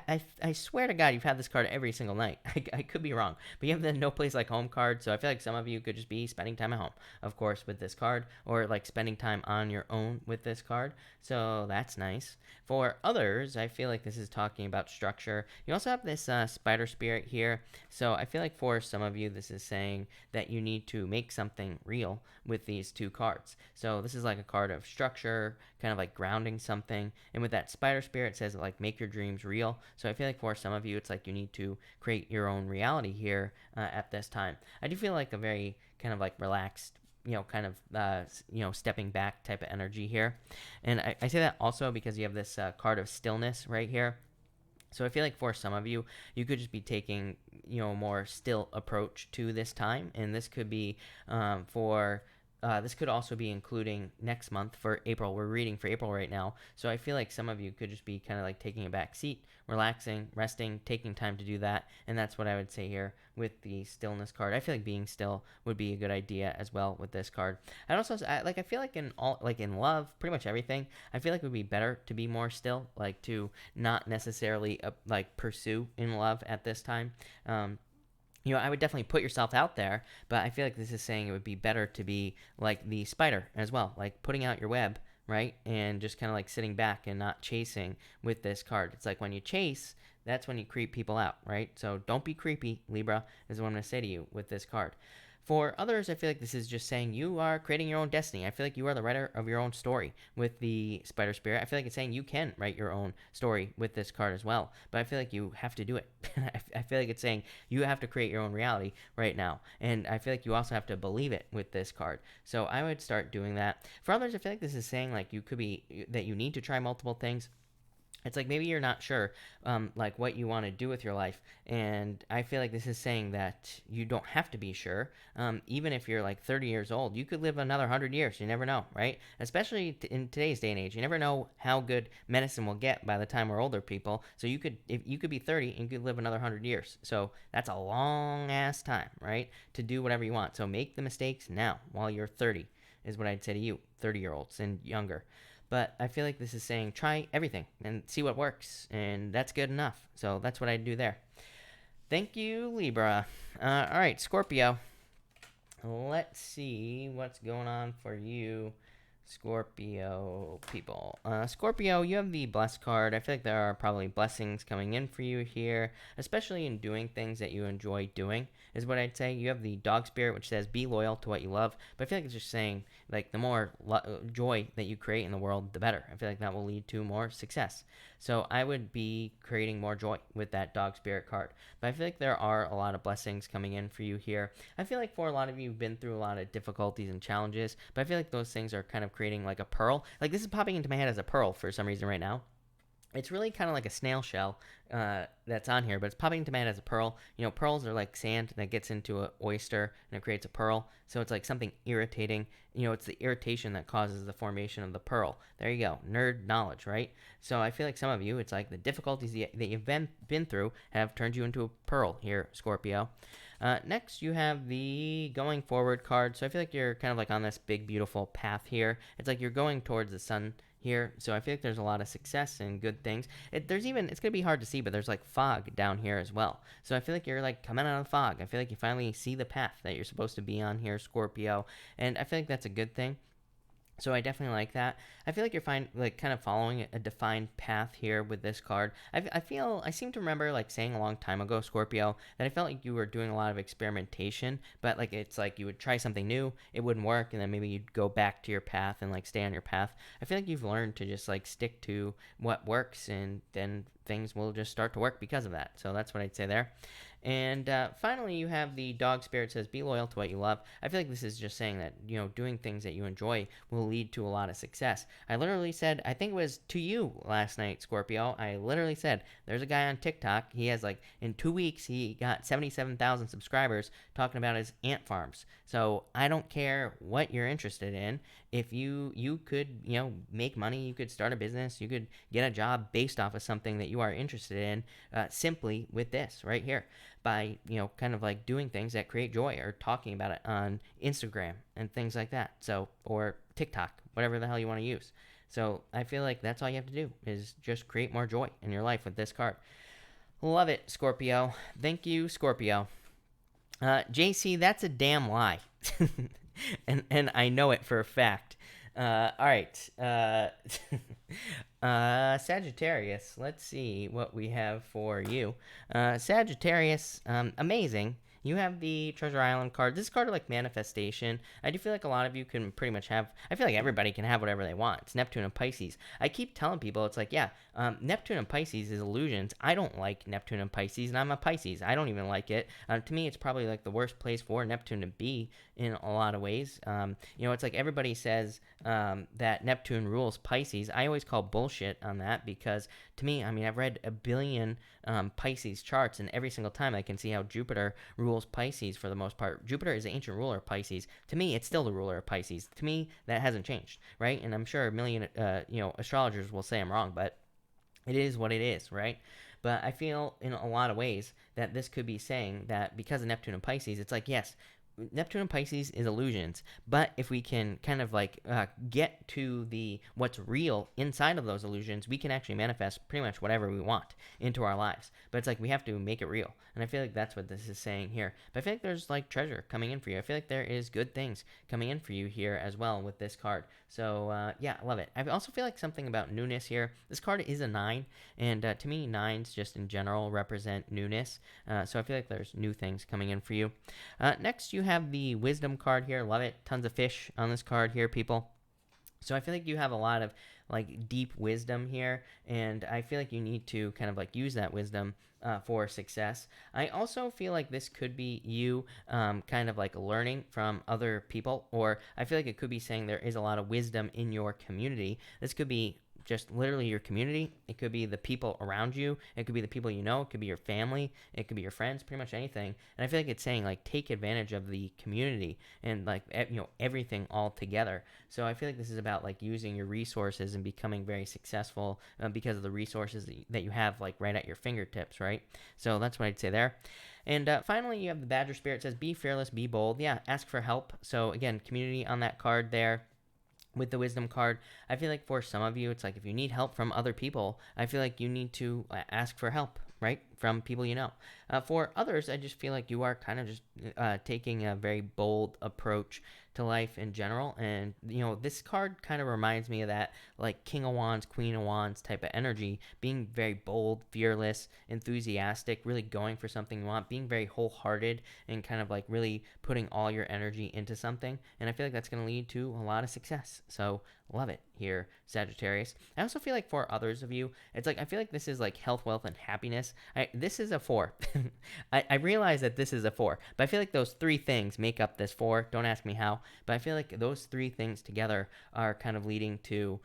I swear to God, you've had this card every single night. I could be wrong, but you have the no place like home card. So I feel like some of you could just be spending time at home, of course, with this card, or like spending time on your own with this card. So that's nice. For others, I feel like this is talking about structure. You also have this spider spirit here. So I feel like for some of you, this is saying that you need to make something real with these two cards. So this is like a card of structure, kind of like grounding something. And with that spider spirit, it says like make your dreams real. So I feel like for some of you, it's like you need to create your own reality here at this time. I do feel like a very kind of like relaxed, kind of, stepping back type of energy here. And I say that also because you have this card of stillness right here. So I feel like for some of you, you could just be taking, a more still approach to this time. And this could be this could also be including next month for April. We're reading for April right now. So I feel like some of you could just be kind of like taking a back seat, relaxing, resting, taking time to do that. And that's what I would say here with the stillness card. I feel like being still would be a good idea as well with this card. I feel like in love, pretty much everything, I feel like it would be better to be more still, like to not necessarily pursue in love at this time. I would definitely put yourself out there, but I feel like this is saying it would be better to be like the spider as well, like putting out your web, right? And just kind of like sitting back and not chasing with this card. It's like when you chase, that's when you creep people out, right? So don't be creepy, Libra, is what I'm going to say to you with this card. For others, I feel like this is just saying you are creating your own destiny. I feel like you are the writer of your own story with the spider spirit. I feel like it's saying you can write your own story with this card as well, but I feel like you have to do it. I feel like it's saying you have to create your own reality right now, and I feel like you also have to believe it with this card. So I would start doing that. For others, I feel like this is saying like you could be that you need to try multiple things. It's like maybe you're not sure like what you want to do with your life, and I feel like this is saying that you don't have to be sure. Even if you're like 30 years old, you could live another 100 years. You never know, right? Especially in today's day and age, you never know how good medicine will get by the time we're older people. So you could be 30 and you could live another 100 years. So that's a long ass time, right? To do whatever you want. So make the mistakes now while you're 30 is what I'd say to you, 30-year-olds and younger. But I feel like this is saying try everything and see what works, and that's good enough. So that's what I do there. Thank you, Libra. All right, Scorpio. Let's see what's going on for you, Scorpio people. Scorpio, you have the blessed card. I feel like there are probably blessings coming in for you here, especially in doing things that you enjoy doing, is what I'd say. You have the dog spirit, which says be loyal to what you love. But I feel like it's just saying, like, the more joy that you create in the world, the better. I feel like that will lead to more success. So I would be creating more joy with that dog spirit card. But I feel like there are a lot of blessings coming in for you here. I feel like for a lot of you, you've been through a lot of difficulties and challenges, but I feel like those things are kind of creating like a pearl. Like this is popping into my head as a pearl for some reason right now. It's really kind of like a snail shell that's on here, but it's popping into my head as a pearl. You know, pearls are like sand that gets into an oyster and it creates a pearl. So it's like something irritating. You know, it's the irritation that causes the formation of the pearl. There you go. Nerd knowledge, right? So I feel like some of you, it's like the difficulties that you've been through have turned you into a pearl here, Scorpio. Next, you have the going forward card. So I feel like you're kind of like on this big, beautiful path here. It's like you're going towards the sun here. So I feel like there's a lot of success and good things. It's going to be hard to see, but there's like fog down here as well. So I feel like you're like coming out of the fog. I feel like you finally see the path that you're supposed to be on here, Scorpio. And I feel like that's a good thing. So I definitely like that. I feel like you're fine, like kind of following a defined path here with this card. I seem to remember like saying a long time ago, Scorpio, that I felt like you were doing a lot of experimentation, but like it's like you would try something new, it wouldn't work, and then maybe you'd go back to your path and like stay on your path. I feel like you've learned to just like stick to what works, and then things will just start to work because of that. So that's what I'd say there. And finally, you have the dog spirit says, be loyal to what you love. I feel like this is just saying that, you know, doing things that you enjoy will lead to a lot of success. I literally said, I think it was to you last night, Scorpio. I literally said, there's a guy on TikTok. He has like, in 2 weeks, he got 77,000 subscribers talking about his ant farms. So I don't care what you're interested in. If you could, you know, make money, you could start a business, you could get a job based off of something that you are interested in, simply with this right here, by, you know, kind of like doing things that create joy, or talking about it on Instagram and things like that. So, or TikTok, whatever the hell you want to use. So I feel like that's all you have to do, is just create more joy in your life with this card. Love it, Scorpio. Thank you, Scorpio. JC, that's a damn lie. and I know it for a fact. All right. Sagittarius, let's see what we have for you. Sagittarius, amazing. You have the Treasure Island card. This card is like manifestation. I do feel like a lot of you can pretty much have, I feel like everybody can have whatever they want. It's Neptune and Pisces. I keep telling people, it's like, yeah, Neptune and Pisces is illusions. I don't like Neptune and Pisces, and I'm a Pisces. I don't even like it. To me, it's probably like the worst place for Neptune to be in a lot of ways. You know, it's like everybody says that Neptune rules Pisces. I always call bullshit on that, because to me, I mean, I've read a billion Pisces charts, and every single time I can see how Jupiter rules Pisces for the most part. Jupiter is the ancient ruler of Pisces. To me, it's still the ruler of Pisces. To me, that hasn't changed, right? And I'm sure a million, you know, astrologers will say I'm wrong, but it is what it is, right? But I feel in a lot of ways that this could be saying that because of Neptune and Pisces, it's like, yes, Neptune and Pisces is illusions, but if we can kind of like get to the what's real inside of those illusions, we can actually manifest pretty much whatever we want into our lives. But it's like we have to make it real, and I feel like that's what this is saying here. But I feel like there's like treasure coming in for you. I feel like there is good things coming in for you here as well with this card. So yeah, I love it. I also feel like something about newness here. This card is a 9, and to me, 9s just in general represent newness. So I feel like there's new things coming in for you. Next, you have the wisdom card here. Love it. Tons of fish on this card here, people. So I feel like you have a lot of like deep wisdom here, and I feel like you need to kind of like use that wisdom for success. I also feel like this could be you kind of like learning from other people, or I feel like it could be saying there is a lot of wisdom in your community. This could be just literally your community. It could be the people around you. It could be the people you know. It could be your family. It could be your friends, pretty much anything. And I feel like it's saying like take advantage of the community and like, you know, everything all together. So I feel like this is about like using your resources and becoming very successful because of the resources that you have like right at your fingertips, right? So that's what I'd say there. And finally, you have the Badger Spirit. It says, be fearless, be bold. Yeah, ask for help. So again, community on that card there. with the wisdom card, I feel like for some of you, it's like if you need help from other people, I feel like you need to ask for help, right? From people you know. For others, I just feel like you are kind of just taking a very bold approach to life in general. And, this card kind of reminds me of that, like King of Wands, Queen of Wands type of energy, being very bold, fearless, enthusiastic, really going for something you want, being very wholehearted, and kind of like really putting all your energy into something. And I feel like that's going to lead to a lot of success. So love it here, Sagittarius. I also feel like for others of you, it's like I feel like this is like health, wealth, and happiness. This is a 4. I realize that this is a 4, but I feel like those 3 things make up this 4. Don't ask me how, but I feel like those 3 things together are kind of leading to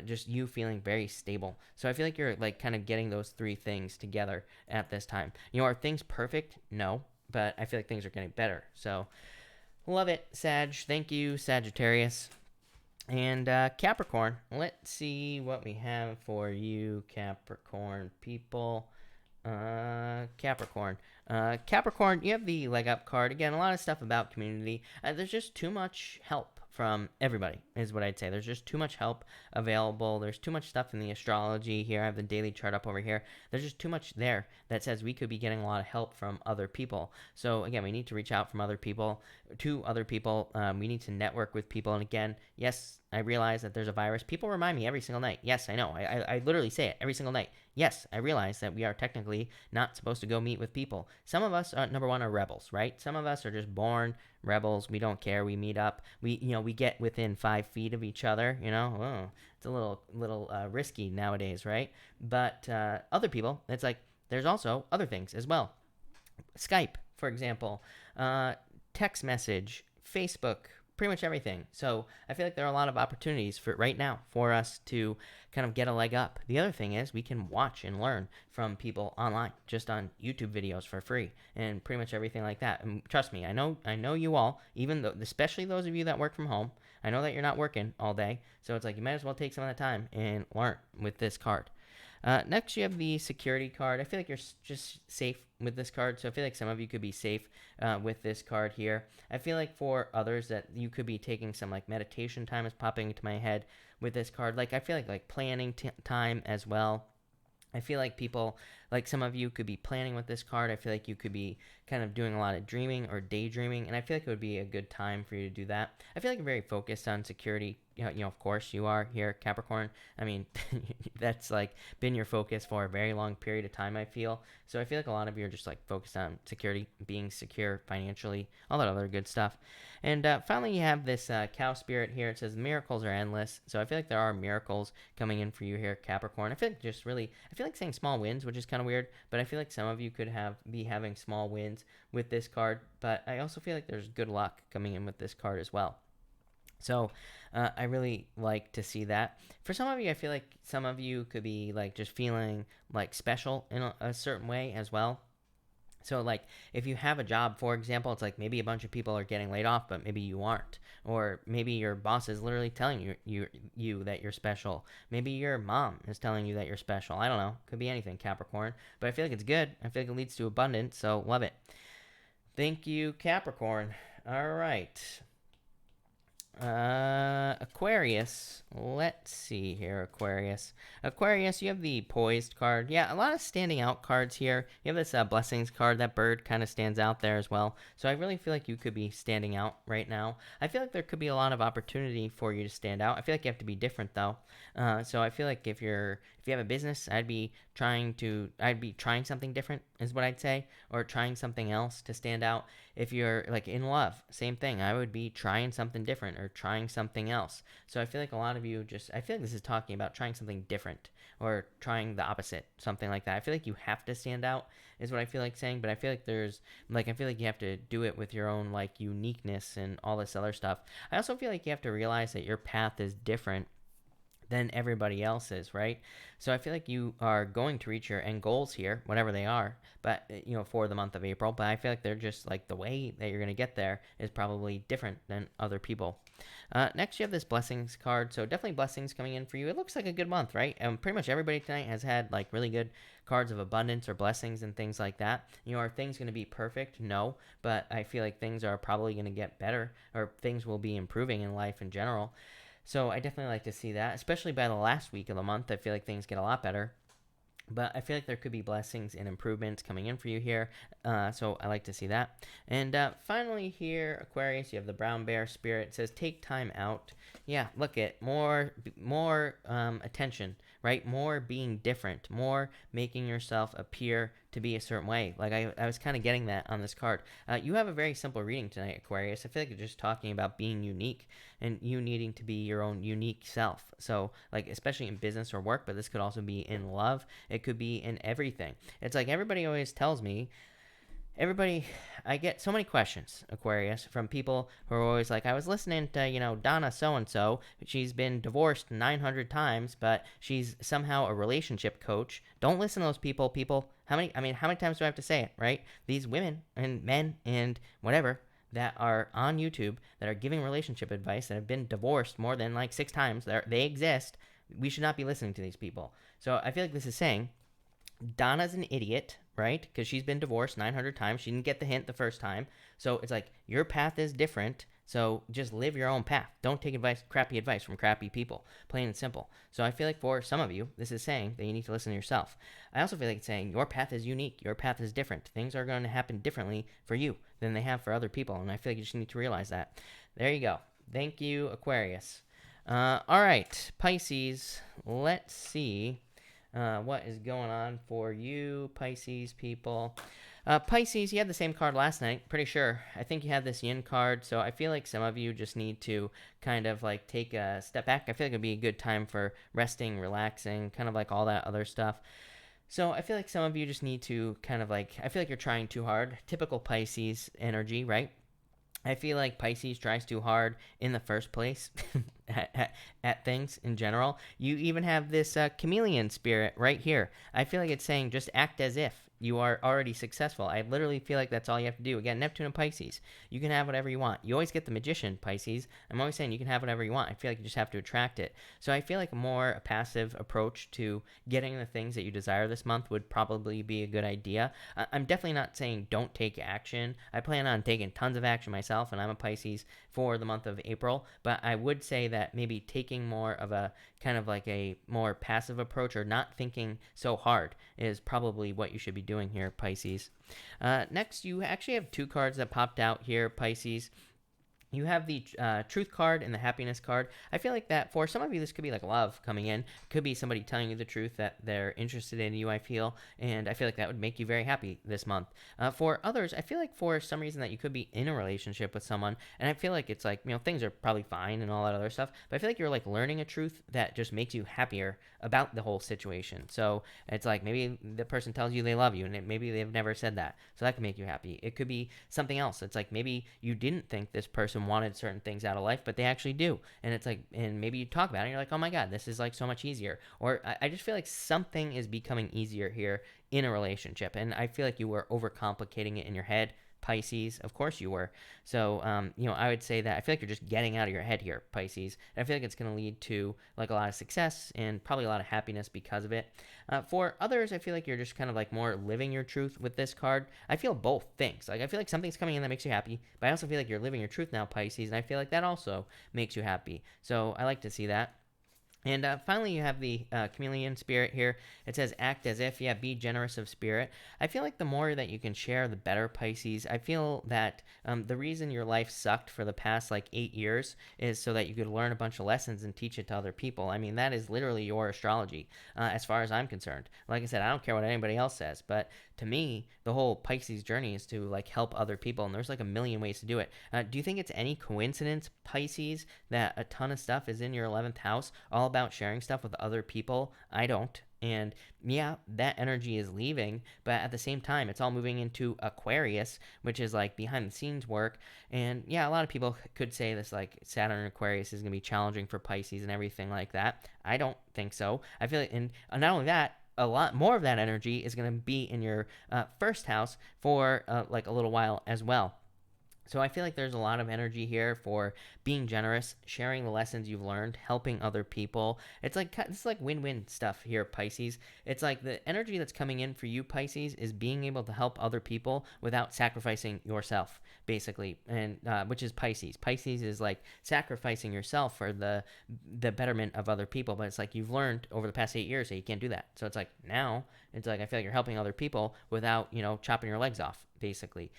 just you feeling very stable. So I feel like you're like kind of getting those 3 things together at this time. Are things perfect? No, but I feel like things are getting better. So love it, Sag. Thank you, Sagittarius. And Capricorn, let's see what we have for you, Capricorn people. Capricorn. Capricorn, you have the leg up card. Again, a lot of stuff about community. There's just too much help from everybody, is what I'd say. There's just too much help available. There's too much stuff in the astrology here. I have the daily chart up over here. There's just too much there that says we could be getting a lot of help from other people. So again, we need to reach out from other people to other people. We need to network with people. And again, yes, I realize that there's a virus. People remind me every single night. Yes, I know. I literally say it every single night. Yes, I realize that we are technically not supposed to go meet with people. Some of us, number one, are rebels, right? Some of us are just born rebels. We don't care. We meet up. We get within 5 feet of each other. Oh, it's a little risky nowadays, right? But other people, it's like there's also other things as well. Skype, for example, text message, Facebook, pretty much everything. So I feel like there are a lot of opportunities for right now for us to kind of get a leg up. The other thing is we can watch and learn from people online, just on YouTube videos for free, and pretty much everything like that. And trust me, I know you all, even though, especially those of you that work from home, I know that you're not working all day, so it's like you might as well take some of the time and learn with this card. Next, you have the security card. I feel like you're just safe with this card, so I feel like some of you could be safe with this card here. I feel like for others that you could be taking some like meditation time is popping into my head with this card. Like I feel like planning time as well. I feel like people, like some of you could be planning with this card. I feel like you could be kind of doing a lot of dreaming or daydreaming, and I feel like it would be a good time for you to do that. I feel like you're very focused on security. Of course you are here, Capricorn. I mean, that's like been your focus for a very long period of time, I feel. So I feel like a lot of you are just like focused on security, being secure financially, all that other good stuff. And finally, you have this cow spirit here. It says miracles are endless. So I feel like there are miracles coming in for you here, Capricorn. I feel like saying small wins, which is kind of weird, but I feel like some of you could be having small wins with this card. But I also feel like there's good luck coming in with this card as well. So I really like to see that. For some of you, I feel like some of you could be like just feeling like special in a certain way as well. So like if you have a job, for example, it's like maybe a bunch of people are getting laid off, but maybe you aren't. Or maybe your boss is literally telling you that you're special. Maybe your mom is telling you that you're special. I don't know. Could be anything, Capricorn. But I feel like it's good. I feel like it leads to abundance, so love it. Thank you, Capricorn. All right. Aquarius. Let's see here, Aquarius. Aquarius, you have the poised card. Yeah, a lot of standing out cards here. You have this blessings card. That bird kind of stands out there as well. So I really feel like you could be standing out right now. I feel like there could be a lot of opportunity for you to stand out. I feel like you have to be different though. So I feel like if you have a business, I'd be trying something different is what I'd say, or trying something else to stand out. If you're like in love, same thing. I would be trying something different or trying something else. So I feel like a lot of you I feel like this is talking about trying something different or trying the opposite, something like that. I feel like you have to stand out is what I feel like saying, but I feel like I feel like you have to do it with your own like uniqueness and all this other stuff. I also feel like you have to realize that your path is different than everybody else's, right? So I feel like you are going to reach your end goals here, whatever they are, but for the month of April, but I feel like they're just like the way that you're going to get there is probably different than other people. Next, you have this blessings card. So definitely blessings coming in for you. It looks like a good month, right? Pretty much everybody tonight has had like really good cards of abundance or blessings and things like that. Are things going to be perfect? No, but I feel like things are probably going to get better, or things will be improving in life in general. So I definitely like to see that, especially by the last week of the month. I feel like things get a lot better. But I feel like there could be blessings and improvements coming in for you here. So I like to see that. And finally here, Aquarius, you have the brown bear spirit. It says take time out. Yeah, look at more attention, right? More being different, more making yourself appear to be a certain way. Like I was kind of getting that on this card. You have a very simple reading tonight, Aquarius. I feel like you're just talking about being unique and you needing to be your own unique self. So like especially in business or work, but this could also be in love. It could be in everything. It's like everybody always tells me, everybody, I get so many questions, Aquarius, from people who are always like, I was listening to, Donna so and so. She's been divorced 900 times, but she's somehow a relationship coach. Don't listen to those people. How many times do I have to say it, right? These women and men and whatever that are on YouTube that are giving relationship advice that have been divorced more than like 6 times, they exist. We should not be listening to these people. So I feel like this is saying Donna's an idiot, right? Because she's been divorced 900 times. She didn't get the hint the first time. So it's like your path is different. So just live your own path. Don't take crappy advice from crappy people. Plain and simple. So I feel like for some of you, this is saying that you need to listen to yourself. I also feel like it's saying your path is unique. Your path is different. Things are going to happen differently for you than they have for other people. And I feel like you just need to realize that. There you go. Thank you, Aquarius. All right, Pisces. Let's see what is going on for you, Pisces people. Pisces, you had the same card last night, pretty sure. I think you had this yin card, so I feel like some of you just need to kind of like take a step back. I feel like it'd be a good time for resting, relaxing, kind of like all that other stuff. So I feel like some of you just need to kind of like, I feel like you're trying too hard. Typical Pisces energy, right? I feel like Pisces tries too hard in the first place at things in general. You even have this chameleon spirit right here. I feel like it's saying just act as if you are already successful. I literally feel like that's all you have to do. Again, Neptune and Pisces. You can have whatever you want. You always get the magician, Pisces. I'm always saying you can have whatever you want. I feel like you just have to attract it. So I feel like a passive approach to getting the things that you desire this month would probably be a good idea. I'm definitely not saying don't take action. I plan on taking tons of action myself, and I'm a Pisces for the month of April. But I would say that maybe taking more of a kind of like a more passive approach or not thinking so hard is probably what you should be doing here, Pisces. Next, you actually have two cards that popped out here, Pisces. You have the truth card and the happiness card. I feel like that for some of you, this could be like love coming in. Could be somebody telling you the truth that they're interested in you, I feel. And I feel like that would make you very happy this month. For others, I feel like for some reason that you could be in a relationship with someone. And I feel like it's like, things are probably fine and all that other stuff. But I feel like you're like learning a truth that just makes you happier about the whole situation. So it's like maybe the person tells you they love you and maybe they've never said that. So that can make you happy. It could be something else. It's like maybe you didn't think this person wanted certain things out of life, but they actually do. And it's like, and maybe you talk about it and you're like, oh my God, this is like so much easier. Or I just feel like something is becoming easier here in a relationship. And I feel like you were overcomplicating it in your head, Pisces. Of course you were. So, I would say that I feel like you're just getting out of your head here, Pisces. And I feel like it's going to lead to like a lot of success and probably a lot of happiness because of it. For others, I feel like you're just kind of like more living your truth with this card. I feel both things. Like I feel like something's coming in that makes you happy, but I also feel like you're living your truth now, Pisces. And I feel like that also makes you happy. So I like to see that. And finally, you have the chameleon spirit here. It says, act as if, yeah, be generous of spirit. I feel like the more that you can share, the better, Pisces. I feel that the reason your life sucked for the past, 8 years is so that you could learn a bunch of lessons and teach it to other people. I mean, that is literally your astrology, as far as I'm concerned. Like I said, I don't care what anybody else says, but to me, the whole Pisces journey is to, help other people, and there's, a million ways to do it. Do you think it's any coincidence, Pisces, that a ton of stuff is in your 11th house, all about sharing stuff with other people? I don't. And yeah, that energy is leaving, but at the same time, it's all moving into Aquarius, which is behind the scenes work. And yeah, a lot of people could say this Saturn and Aquarius is going to be challenging for Pisces and everything like that. I don't think so. I feel like, and not only that, a lot more of that energy is going to be in your first house for a little while as well. So I feel like there's a lot of energy here for being generous, sharing the lessons you've learned, helping other people. It's like win-win stuff here, Pisces. It's like the energy that's coming in for you, Pisces, is being able to help other people without sacrificing yourself, basically, and which is Pisces. Pisces is like sacrificing yourself for the betterment of other people. But it's like you've learned over the past 8 years that you can't do that. So it's like now it's like I feel like you're helping other people without chopping your legs off, basically.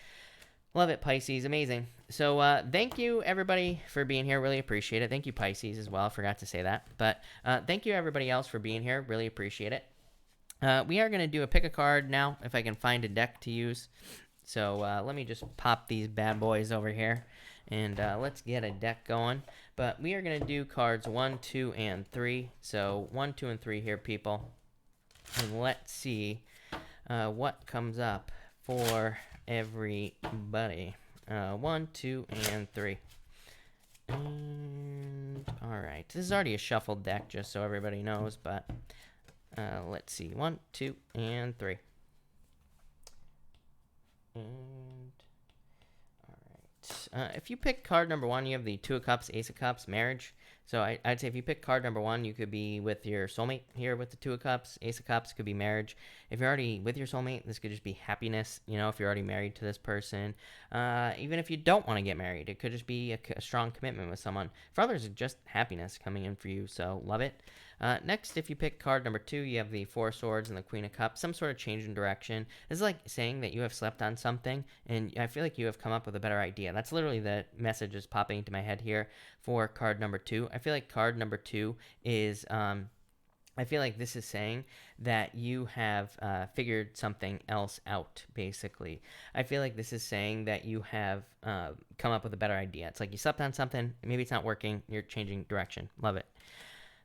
Love it, Pisces. Amazing. So thank you, everybody, for being here. Really appreciate it. Thank you, Pisces, as well. I forgot to say that. But thank you, everybody else, for being here. Really appreciate it. We are going to do a pick a card now, if I can find a deck to use. So let me just pop these bad boys over here. And let's get a deck going. But we are going to do cards 1, 2, and 3. So 1, 2, and 3 here, people. And let's see what comes up for everybody. 1, 2, and 3. And all right, this is already a shuffled deck, just so everybody knows. But let's see, 1, 2, and 3. And all right, if you pick card number 1, you have the Two of Cups, Ace of Cups, marriage. So I'd say if you pick card number 1, you could be with your soulmate here with the Two of Cups. Ace of Cups could be marriage. If you're already with your soulmate, this could just be happiness, if you're already married to this person. Even if you don't want to get married, it could just be a strong commitment with someone. For others, it's just happiness coming in for you, so love it. Next, if you pick card number 2, you have the Four of Swords and the Queen of Cups, some sort of change in direction. This is like saying that you have slept on something, and I feel like you have come up with a better idea. That's literally the message that's popping into my head here for card number 2. I feel like card number 2 is, I feel like this is saying that you have figured something else out, basically. I feel like this is saying that you have come up with a better idea. It's like you slept on something, maybe it's not working, you're changing direction. Love it.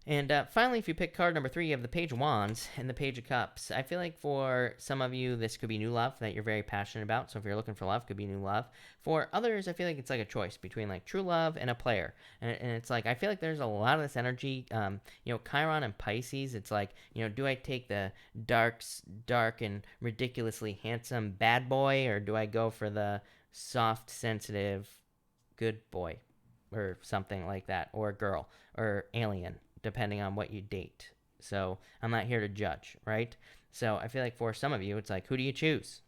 And finally, if you pick card number 3, you have the Page of Wands and the Page of Cups. I feel like for some of you, this could be new love that you're very passionate about. So if you're looking for love, it could be new love. For others, I feel like it's like a choice between like true love and a player. And it's like, I feel like there's a lot of this energy, Chiron and Pisces. It's like, do I take the dark and ridiculously handsome bad boy, or do I go for the soft, sensitive, good boy, or something like that, or girl, or alien, depending on what you date. So I'm not here to judge, right? So I feel like for some of you, it's like, who do you choose?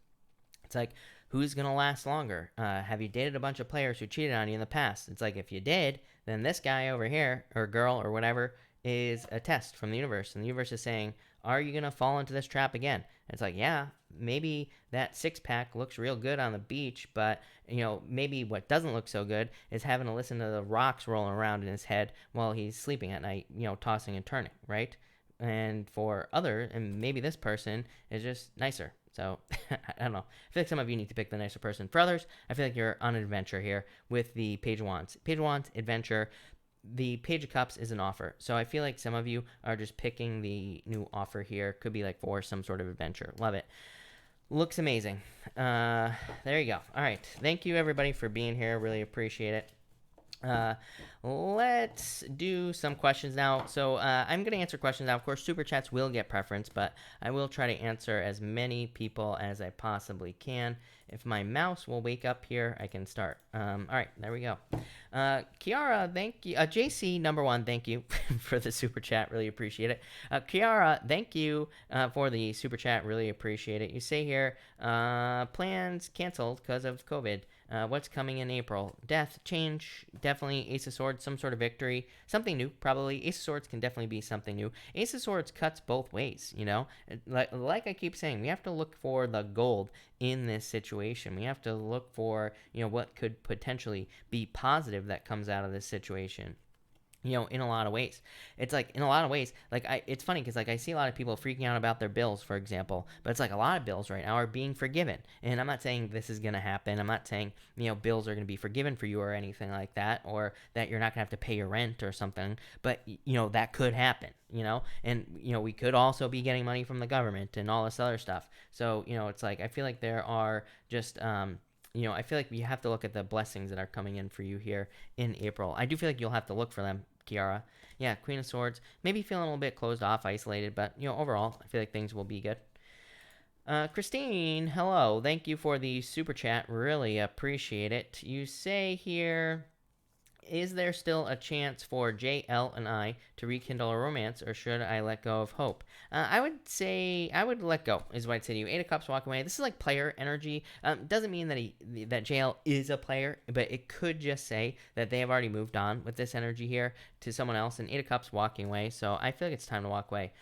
It's like, who's going to last longer? Have you dated a bunch of players who cheated on you in the past? It's like, if you did, then this guy over here, or girl, or whatever, is a test from the universe. And the universe is saying, are you going to fall into this trap again? It's like, yeah, maybe that six-pack looks real good on the beach, but, maybe what doesn't look so good is having to listen to the rocks rolling around in his head while he's sleeping at night, tossing and turning, right? And for other, and maybe this person is just nicer. So, I don't know. I feel like some of you need to pick the nicer person. For others, I feel like you're on an adventure here with the Page of Wands. Page of Wands, adventure. The Page of Cups is an offer. So I feel like some of you are just picking the new offer here. Could be like for some sort of adventure. Love it. Looks amazing. There you go. All right. Thank you, everybody, for being here. Really appreciate it. Let's do some questions now. So I'm going to answer questions now. Of course, super chats will get preference, but I will try to answer as many people as I possibly can. If my mouse will wake up here, I can start. All right, there we go. Kiara, thank you. JC, number 1, thank you for the super chat. Really appreciate it. Kiara, thank you for the super chat. Really appreciate it. You say here, plans canceled because of COVID. What's coming in April? Death, change, definitely Ace of Swords, some sort of victory, something new, probably. Ace of Swords can definitely be something new. Ace of Swords cuts both ways, Like I keep saying, we have to look for the gold in this situation. We have to look for, what could potentially be positive that comes out of this situation. In a lot of ways. It's like, in a lot of ways, like, it's funny because, like, I see a lot of people freaking out about their bills, for example, but it's like a lot of bills right now are being forgiven. And I'm not saying this is going to happen. I'm not saying, bills are going to be forgiven for you or anything like that, or that you're not going to have to pay your rent or something, but, that could happen, and, we could also be getting money from the government and all this other stuff. So, it's like, I feel like there are just, I feel like we have to look at the blessings that are coming in for you here in April. I do feel like you'll have to look for them, Kiara. Yeah, Queen of Swords. Maybe feeling a little bit closed off, isolated, but, overall, I feel like things will be good. Christine, hello. Thank you for the super chat. Really appreciate it. You say here, is there still a chance for JL and I to rekindle a romance, or should I let go of hope? I would say I would let go, is what I'd say to you. Eight of Cups, walk away. This is like player energy. Doesn't mean that JL is a player, but it could just say that they have already moved on with this energy here to someone else. And Eight of Cups, walking away. So I feel like it's time to walk away.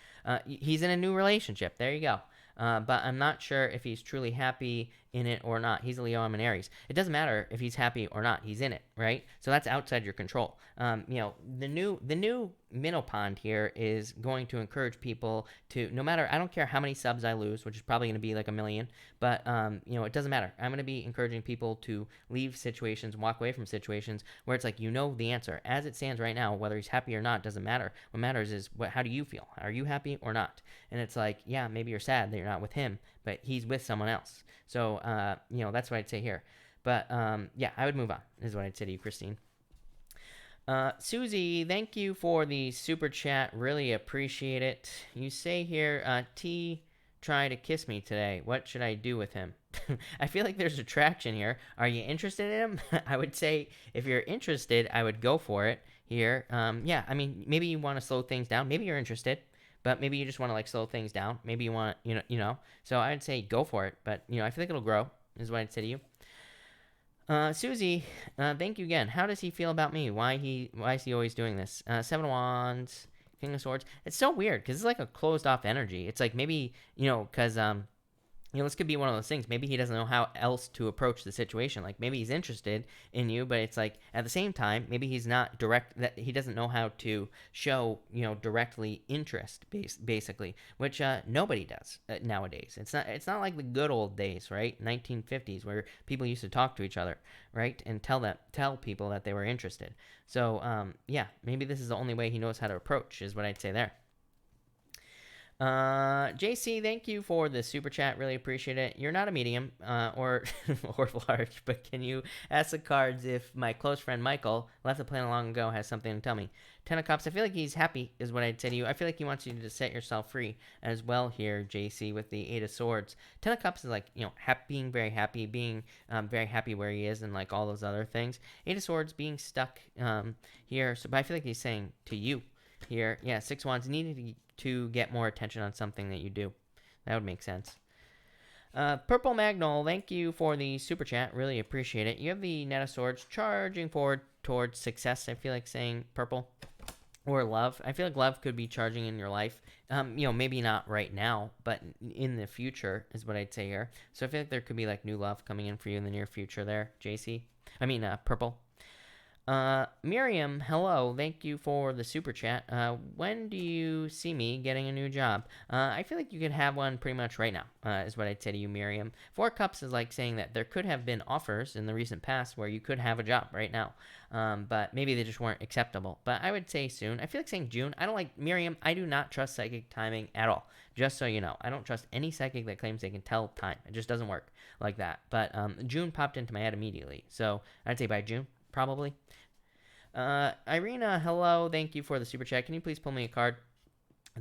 He's in a new relationship. There you go. But I'm not sure if he's truly happy in it or not. He's a Leo, I'm an Aries. It doesn't matter if he's happy or not. He's in it, right? So that's outside your control. The new minnow pond here is going to encourage people to, no matter, I don't care how many subs I lose, which is probably going to be like a million, but it doesn't matter. I'm going to be encouraging people to leave situations, walk away from situations where it's like the answer as it stands right now. Whether he's happy or not doesn't matter. What matters is how do you feel? Are you happy or not? And it's like, yeah, maybe you're sad that you're not with him, but he's with someone else. So that's what I'd say here. But yeah, I would move on, is what I'd say to you, Christine. Susie, thank you for the super chat. Really appreciate it. You say here, T try to kiss me today. What should I do with him? I feel like there's attraction here. Are you interested in him? I would say if you're interested, I would go for it here. Yeah, I mean, maybe you want to slow things down. Maybe you're interested, but maybe you just want to like slow things down. Maybe you want, So I'd say go for it. But I feel like it'll grow, is what I'd say to you. Susie, thank you again. How does he feel about me? Why is he always doing this? Seven of Wands, King of Swords. It's so weird because it's like a closed off energy. It's like maybe because this could be one of those things. Maybe he doesn't know how else to approach the situation. Like maybe he's interested in you, but it's like at the same time, maybe he's not direct. That he doesn't know how to show directly interest, basically, which nobody does nowadays. It's not like the good old days, right? 1950s where people used to talk to each other, right, and tell people that they were interested. So yeah, maybe this is the only way he knows how to approach, is what I'd say there. JC, thank you for the super chat. Really appreciate it. You're not a medium or or large, but can you ask the cards if my close friend Michael left the planet long ago has something to tell me? Ten of Cups. I feel like he's happy, is what I'd say to you. I feel like he wants you to set yourself free as well here, JC, with the Eight of Swords. Ten of Cups is like being very happy, being very happy where he is, and like all those other things. Eight of Swords being stuck here. So, but I feel like he's saying to you here, yeah, Six Wands needing to get more attention on something that you do. That would make sense. Purple Magnol, thank you for the super chat. Really appreciate it. You have the Net of Swords charging forward towards success. I feel like saying purple. Or love. I feel like love could be charging in your life. Maybe not right now, but in the future is what I'd say here. So I feel like there could be like new love coming in for you in the near future there, JC. Purple. Miriam, hello. Thank you for the super chat. When do you see me getting a new job? I feel like you could have one pretty much right now, is what I'd say to you, Miriam. Four Cups is like saying that there could have been offers in the recent past where you could have a job right now. But maybe they just weren't acceptable. But I would say soon. I feel like saying June. I don't like Miriam. I do not trust psychic timing at all. Just so you know, I don't trust any psychic that claims they can tell time. It just doesn't work like that. But June popped into my head immediately. So I'd say by June, probably. Irina, hello. Thank you for the super chat. Can you please pull me a card?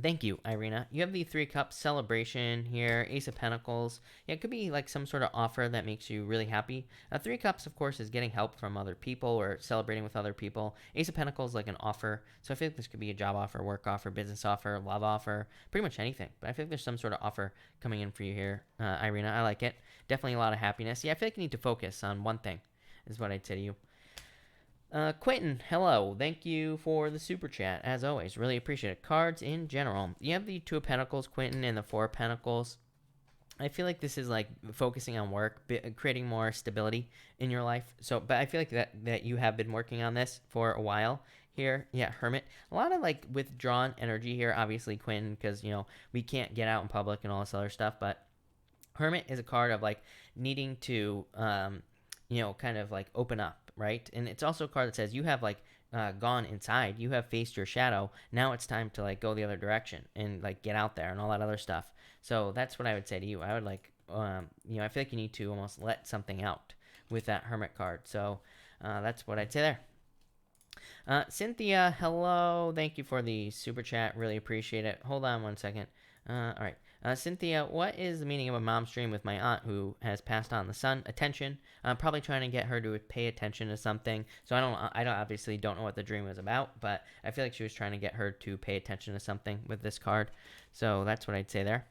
Thank you, Irina. You have the Three Cups celebration here, Ace of Pentacles. Yeah, it could be like some sort of offer that makes you really happy. Three Cups, of course, is getting help from other people or celebrating with other people. Ace of Pentacles is like an offer. So I feel like this could be a job offer, work offer, business offer, love offer, pretty much anything. But I feel like there's some sort of offer coming in for you here, Irina. I like it. Definitely a lot of happiness. Yeah, I feel like you need to focus on one thing, is what I'd say to you. Quentin, hello. Thank you for the super chat. As always, really appreciate it. Cards in general. You have the Two of Pentacles, Quentin, and the Four of Pentacles. I feel like this is like focusing on work, creating more stability in your life. But I feel like that you have been working on this for a while here. Yeah, Hermit. A lot of like withdrawn energy here, obviously, Quentin, because, we can't get out in public and all this other stuff. But Hermit is a card of like needing to, kind of like open up. Right, and it's also a card that says you have like gone inside, you have faced your shadow. Now it's time to like go the other direction and like get out there and all that other stuff. So that's what I would say to you. I would like, I feel like you need to almost let something out with that Hermit card. So that's what I'd say there. Cynthia, hello. Thank you for the super chat. Really appreciate it. Hold on one second. All right. Cynthia, what is the meaning of a mom stream with my aunt who has passed on the son? Attention. I'm probably trying to get her to pay attention to something. So I don't obviously don't know what the dream was about, but I feel like she was trying to get her to pay attention to something with this card. So that's what I'd say there.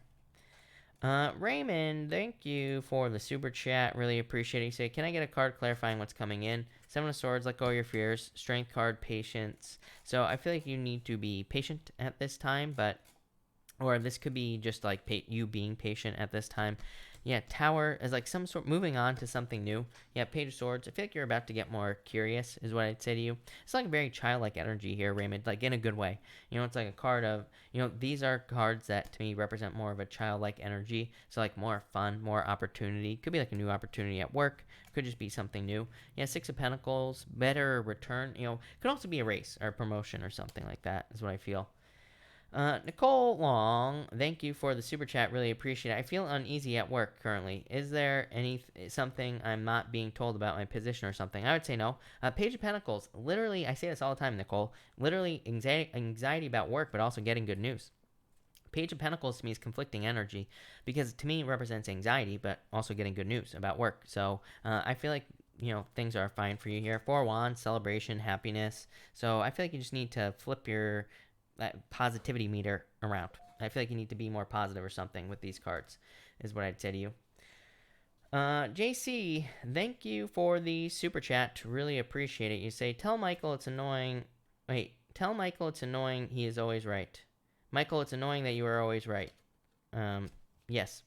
Raymond, thank you for the super chat. Really appreciate it. You say, can I get a card clarifying what's coming in? Seven of Swords, let go of your fears. Strength card, patience. So I feel like you need to be patient at this time, but or this could be just like you being patient at this time. Yeah, Tower is like some sort moving on to something new. Yeah, Page of Swords. I feel like you're about to get more curious, is what I'd say to you. It's like a very childlike energy here, Raymond, like in a good way. You know, it's like a card of, you know, these are cards that to me represent more of a childlike energy. So like more fun, more opportunity. Could be like a new opportunity at work. Could just be something new. Yeah, Six of Pentacles, better return. You know, could also be a race or a promotion or something like that, is what I feel. Nicole Long, thank you for the super chat. Really appreciate it. I feel uneasy at work currently. Is there something I'm not being told about my position or something? I would say no. Page of Pentacles. Literally, I say this all the time, Nicole. Literally, anxiety about work, but also getting good news. Page of Pentacles to me is conflicting energy because to me it represents anxiety, but also getting good news about work. So I feel like, you know, things are fine for you here. Four Wands, celebration, happiness. So I feel like you just need to flip your positivity meter around. I feel like you need to be more positive or something with these cards, is what I'd say to you. JC, thank you for the super chat. Really appreciate it. You say, tell Michael it's annoying. Wait, tell Michael it's annoying. He is always right. Michael, it's annoying that you are always right. Yes.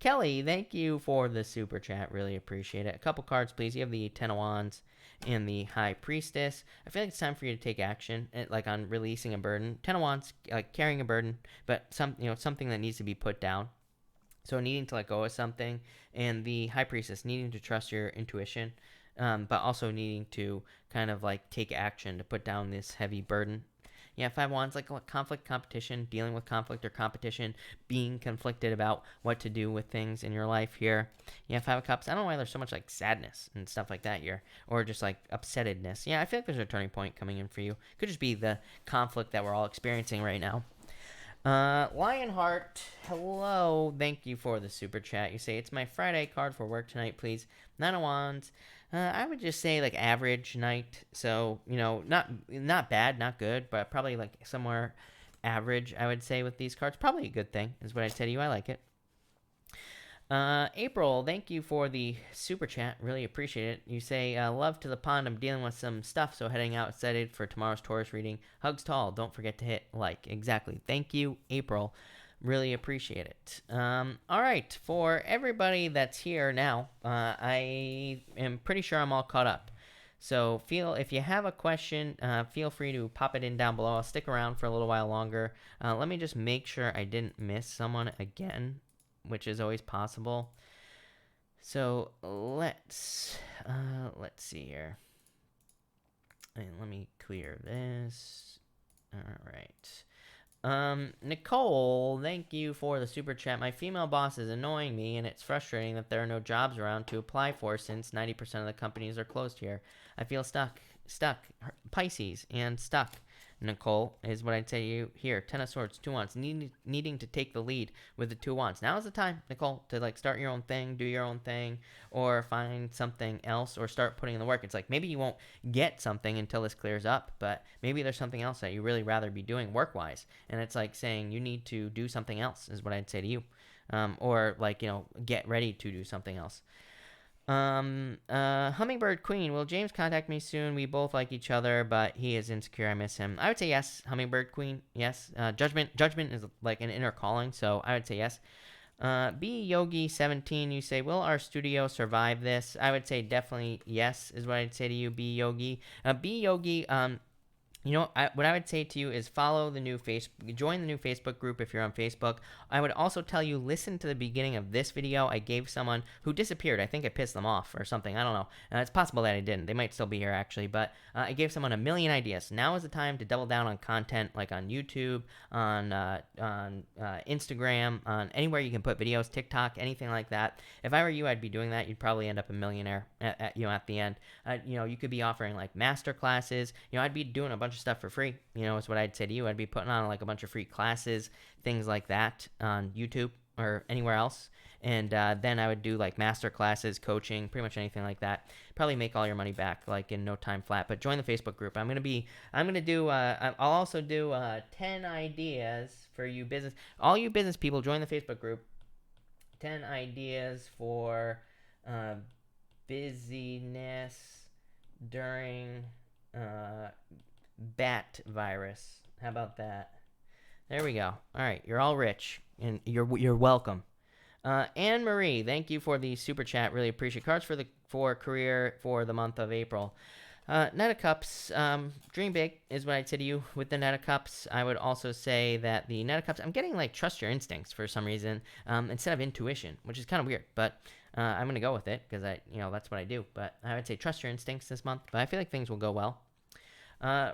Kelly, thank you for the super chat. Really appreciate it. A couple cards, please. You have the Ten of Wands and the High Priestess. I feel like it's time for you to take action, like on releasing a burden. Ten of Wands, like carrying a burden, but something that needs to be put down. So needing to let go of something, and the High Priestess needing to trust your intuition, but also needing to kind of like take action to put down this heavy burden. Yeah, Five Wands, like conflict, competition, dealing with conflict or competition, being conflicted about what to do with things in your life here. Yeah, Five of Cups. I don't know why there's so much like sadness and stuff like that here, or just like upsettedness. Yeah, I feel like there's a turning point coming in for you. Could just be the conflict that we're all experiencing right now. Lionheart, hello. Thank you for the super chat. You say, it's my Friday card for work tonight, please. Nine of Wands. I would just say like average night. So, you know, not bad, not good, but probably like somewhere average, I would say, with these cards. Probably a good thing, is what I say to you. I like it. April, thank you for the super chat. Really appreciate it. You say, love to the pond. I'm dealing with some stuff, so heading out excited for tomorrow's Taurus reading. Hugs tall. Don't forget to hit like. Exactly. Thank you, April. Really appreciate it. All right, for everybody that's here now, I am pretty sure I'm all caught up. So if you have a question, feel free to pop it in down below. I'll stick around for a little while longer. Let me just make sure I didn't miss someone again, which is always possible. So let's see here. And let me clear this. All right. Nicole, thank you for the super chat. My female boss is annoying me, and it's frustrating that there are no jobs around to apply for since 90% of the companies are closed here. I feel stuck, Pisces, and stuck. Nicole, is what I'd say to you here. Ten of Swords, Two Wands, needing to take the lead with the Two Wands. Now is the time, Nicole, to like start your own thing, do your own thing, or find something else, or start putting in the work. It's like maybe you won't get something until this clears up, but maybe there's something else that you really rather be doing work-wise, and it's like saying you need to do something else, is what I'd say to you, or like, you know, get ready to do something else. Hummingbird Queen, will James contact me soon? We both like each other, but he is insecure. I miss him. I would say yes. Hummingbird Queen, yes. Judgment is like an inner calling, so I would say yes. B Yogi 17, you say, will our studio survive this? I would say definitely yes, is what I'd say to you, B Yogi. B Yogi, you know, what I would say to you is join the new Facebook group if you're on Facebook. I would also tell you, listen to the beginning of this video. I gave someone who disappeared. I think I pissed them off or something. I don't know. It's possible that I didn't. They might still be here, actually. But I gave someone a million ideas. Now is the time to double down on content, like on YouTube, on Instagram, on anywhere you can put videos, TikTok, anything like that. If I were you, I'd be doing that. You'd probably end up a millionaire at the end. You know, you could be offering like master classes. You know, I'd be doing a bunch bunch of stuff for free. You know, is what I'd say to you. I'd be putting on like a bunch of free classes, things like that on YouTube or anywhere else. And then I would do like master classes, coaching, pretty much anything like that. Probably make all your money back like in no time flat. But join the Facebook group. I'll also do 10 ideas for you business, all you business people. Join the Facebook group. 10 ideas for busyness during bat virus. How about that? There we go. All right, you're all rich, and you're welcome. Anne Marie, thank you for the super chat. Really appreciate cards for career for the month of April. Knight of Cups, dream big is what I'd say to you with the Knight of Cups. I would also say that the Knight of Cups, I'm getting like trust your instincts for some reason instead of intuition, which is kind of weird, but I'm going to go with it because that's what I do. But I would say trust your instincts this month, but I feel like things will go well.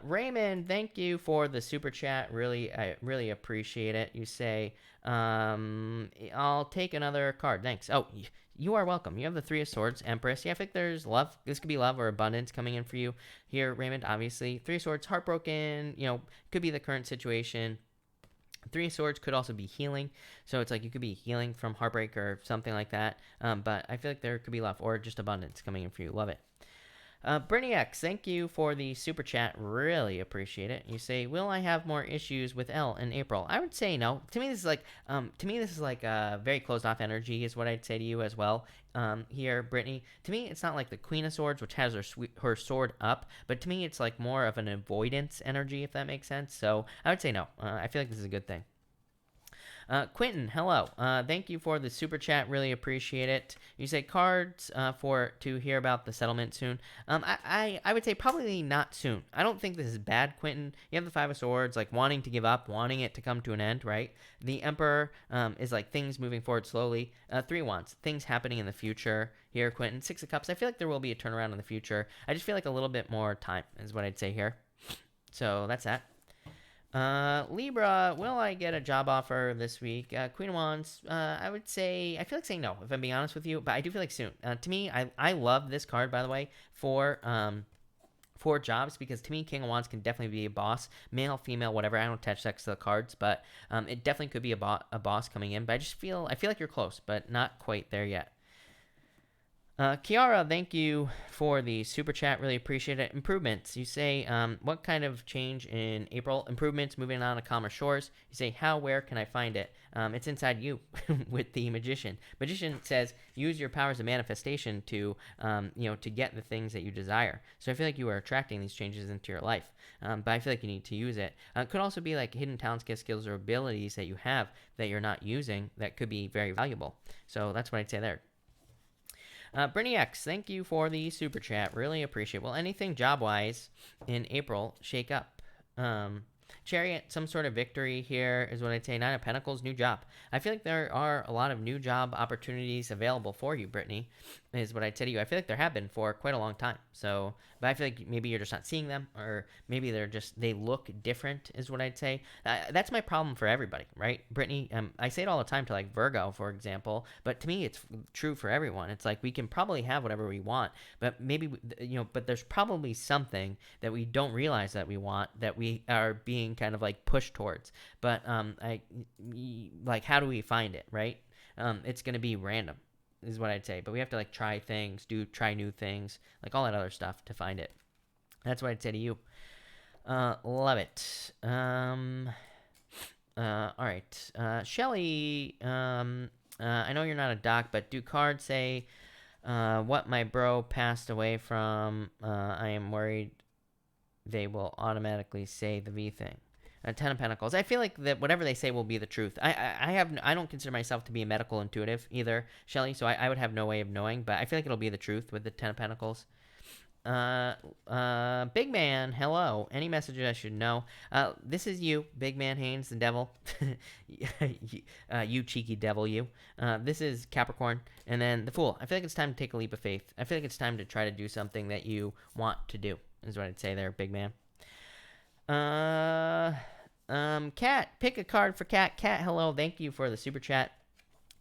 Raymond, thank you for the super chat. I really appreciate it. You say, I'll take another card. Thanks. Oh, you are welcome. You have the Three of Swords, Empress. Yeah, I think there's love. This could be love or abundance coming in for you here, Raymond, obviously. Three of Swords, heartbroken, could be the current situation. Three of Swords could also be healing. So it's like you could be healing from heartbreak or something like that. But I feel like there could be love or just abundance coming in for you. Love it. Brittany X, thank you for the super chat. Really appreciate it. You say, will I have more issues with L in April? I would say no. To me, this is like a very closed off energy is what I'd say to you as well. Here, Brittany. To me, it's not like the Queen of Swords, which has her sword up, but to me, it's like more of an avoidance energy, if that makes sense. So I would say no. I feel like this is a good thing. Quentin, hello. Thank you for the super chat. Really appreciate it. You say cards to hear about the settlement soon. I would say probably not soon. I don't think this is bad, Quentin. You have the Five of Swords, like wanting to give up, wanting it to come to an end, right? The Emperor is like things moving forward slowly. Three of Wands, things happening in the future here, Quentin. Six of Cups, I feel like there will be a turnaround in the future. I just feel like a little bit more time is what I'd say here. So that's that. Libra, will I get a job offer this week? Queen of Wands, I feel like saying no, if I'm being honest with you, but I do feel like soon. To me, I love this card, by the way, for jobs, because to me, King of Wands can definitely be a boss, male, female, whatever. I don't attach sex to the cards, but it definitely could be a boss coming in, but I feel like you're close, but not quite there yet. Kiara, thank you for the super chat. Really appreciate it. Improvements. You say, what kind of change in April? Improvements, moving on to calmer shores. You say, where can I find it? It's inside you with the Magician. Magician says, use your powers of manifestation to get the things that you desire. So I feel like you are attracting these changes into your life. But I feel like you need to use it. It could also be like hidden talents, gifts, skills, or abilities that you have that you're not using that could be very valuable. So that's what I'd say there. Brittany X, thank you for the super chat. Really appreciate it. Well, anything job-wise in April shake up? Chariot, some sort of victory here is what I'd say. Nine of Pentacles, new job. I feel like there are a lot of new job opportunities available for you, Brittany, is what I'd say to you. I feel like there have been for quite a long time. So, but I feel like maybe you're just not seeing them, or maybe they look different is what I'd say. That's my problem for everybody, right? Brittany, I say it all the time to like Virgo, for example, but to me, it's true for everyone. It's like we can probably have whatever we want, but maybe, but there's probably something that we don't realize that we want, that we are being kind of like pushed towards. But like, how do we find it, right? It's going to be random is what I'd say, but we have to like try new things, like all that other stuff to find it. That's what I'd say to you. Love it. All right. Shelly, I know you're not a doc, but do cards say what my bro passed away from? I am worried they will automatically say the V thing. Ten of Pentacles. I feel like that whatever they say will be the truth. I don't consider myself to be a medical intuitive either, Shelly, so I would have no way of knowing, but I feel like it'll be the truth with the Ten of Pentacles. Big Man, hello. Any messages I should know? This is you, Big Man Haynes, the devil. You cheeky devil, you. This is Capricorn, and then the Fool. I feel like it's time to take a leap of faith. I feel like it's time to try to do something that you want to do, is what I'd say there, Big Man. Cat, pick a card for Cat. Cat, hello. Thank you for the super chat.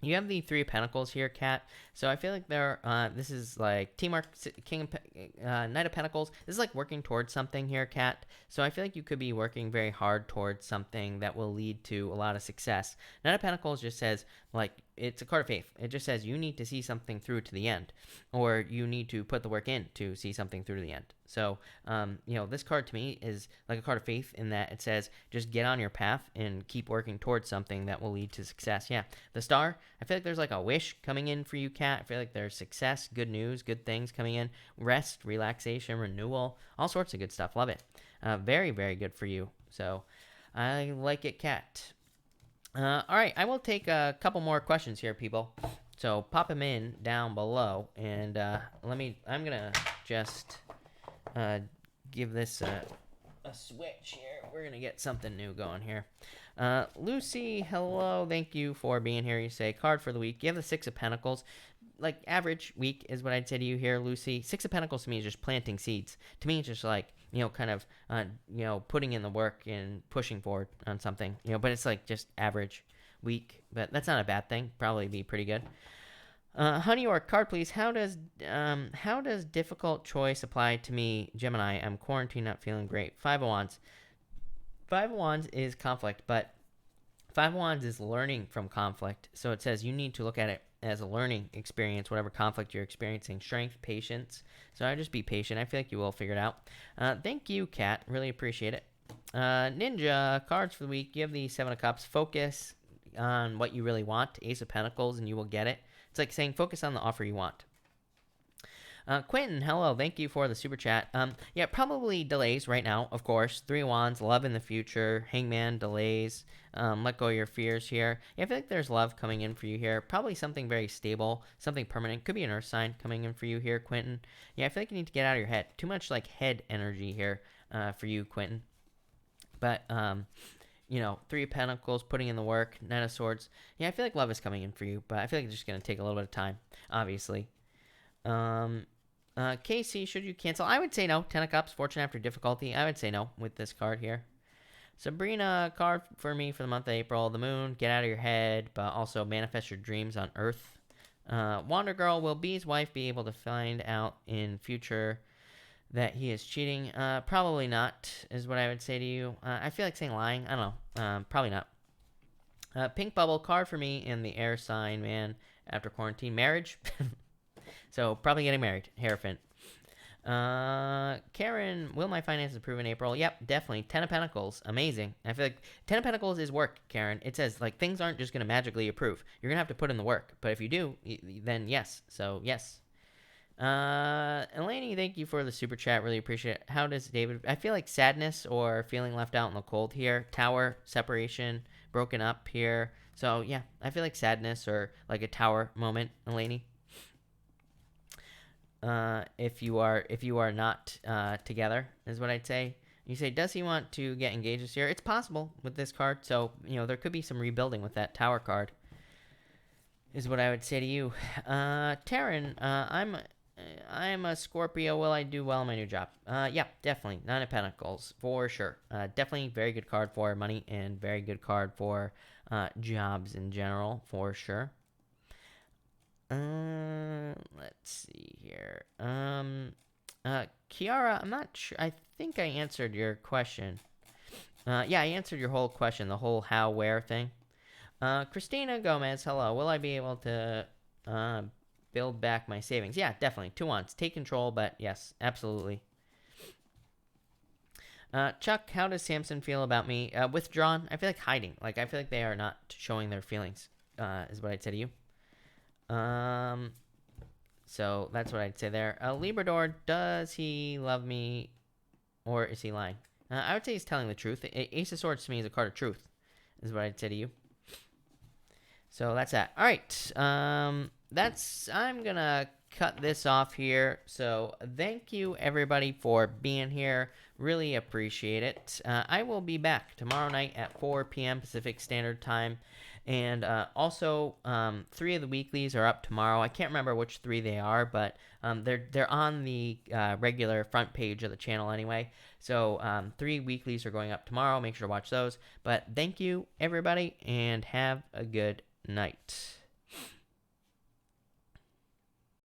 You have the Three of Pentacles here, Kat. So I feel like this is like teamwork, Knight of Pentacles. This is like working towards something here, Kat. So I feel like you could be working very hard towards something that will lead to a lot of success. Knight of Pentacles just says, like, it's a card of faith. It just says you need to see something through to the end, or you need to put the work in to see something through to the end. So, this card to me is like a card of faith in that it says just get on your path and keep working towards something that will lead to success. Yeah, the Star, I feel like there's like a wish coming in for you, Kat. I feel like there's success, good news, good things coming in, rest, relaxation, renewal, all sorts of good stuff. Love it. Very, very good for you. So I like it, Kat. All right, I will take a couple more questions here, people. So pop them in down below, and I'm gonna just give this a switch here. We're gonna get something new going here. Lucy, hello, thank you for being here. You say card for the week. You have the Six of Pentacles. Like average week is what I'd say to you here, Lucy. Six of Pentacles to me is just planting seeds. To me, it's just like, kind of, putting in the work and pushing forward on something, but it's like just average week, but that's not a bad thing. Probably be pretty good. Honey or card, please. How does difficult choice apply to me, Gemini? I'm quarantined, not feeling great. Five of Wands. Five of Wands is conflict, but Five of Wands is learning from conflict. So it says you need to look at it as a learning experience, whatever conflict you're experiencing. Strength, patience. So I just be patient. I feel like you will figure it out. Thank you, Kat. Really appreciate it. Ninja, cards for the week. You have the Seven of Cups. Focus on what you really want. Ace of Pentacles, and you will get it. It's like saying focus on the offer you want. Quentin, hello. Thank you for the super chat. Yeah, probably delays right now, of course. Three of Wands, love in the future. Hangman, delays. Let go of your fears here. Yeah, I feel like there's love coming in for you here. Probably something very stable, something permanent. Could be an earth sign coming in for you here, Quentin. Yeah, I feel like you need to get out of your head. Too much like head energy here for you, Quentin. But, Three of Pentacles, putting in the work. Knight of Swords. Yeah, I feel like love is coming in for you, but I feel like it's just going to take a little bit of time, obviously. Casey, should you cancel? I would say no. Ten of Cups, fortune after difficulty. I would say no with this card here. Sabrina, card for me for the month of April. The moon, get out of your head, but also manifest your dreams on earth. Wander Girl, will B's wife be able to find out in future that he is cheating? Probably not, is what I would say to you. I feel like saying lying. I don't know. Probably not. Pink Bubble, card for me in the air sign, man, after quarantine. Marriage. So probably getting married. Hierophant. Karen, will my finances improve in April? Yep, definitely. Ten of Pentacles. Amazing. I feel like Ten of Pentacles is work, Karen. It says, like, things aren't just going to magically improve. You're going to have to put in the work. But if you do, then yes. So, yes. Eleni, thank you for the super chat. Really appreciate it. How does David... I feel like sadness or feeling left out in the cold here. Tower, separation, broken up here. So, yeah, I feel like sadness or like a tower moment, Eleni. If you are not together, is what I'd say. You say, does he want to get engaged this year? It's possible with this card. So, there could be some rebuilding with that Tower card, is what I would say to you. Taryn, I'm a Scorpio. Will I do well in my new job? Yeah, definitely. Nine of Pentacles, for sure. Definitely very good card for money and very good card for jobs in general, for sure. Let's see here. Kiara, I'm not sure. I think I answered your question. Yeah, I answered your whole question, the whole how, where thing. Christina Gomez, hello. Will I be able to build back my savings? Yeah, definitely. 2 Wands. Take control, but yes, absolutely. Chuck, how does Samson feel about me? Withdrawn. I feel like hiding. Like, I feel like they are not showing their feelings, is what I'd say to you. So that's what I'd say there. Librador, does he love me or is he lying? I would say he's telling the truth. Ace of Swords to me is a card of truth, is what I'd say to you. So that's that. All right. I'm gonna cut this off here. So thank you everybody for being here. Really appreciate it. I will be back tomorrow night at 4 p.m. Pacific Standard Time. And also, 3 of the weeklies are up tomorrow. I can't remember which 3 they are, but they're on the regular front page of the channel anyway. So 3 weeklies are going up tomorrow. Make sure to watch those. But thank you, everybody, and have a good night.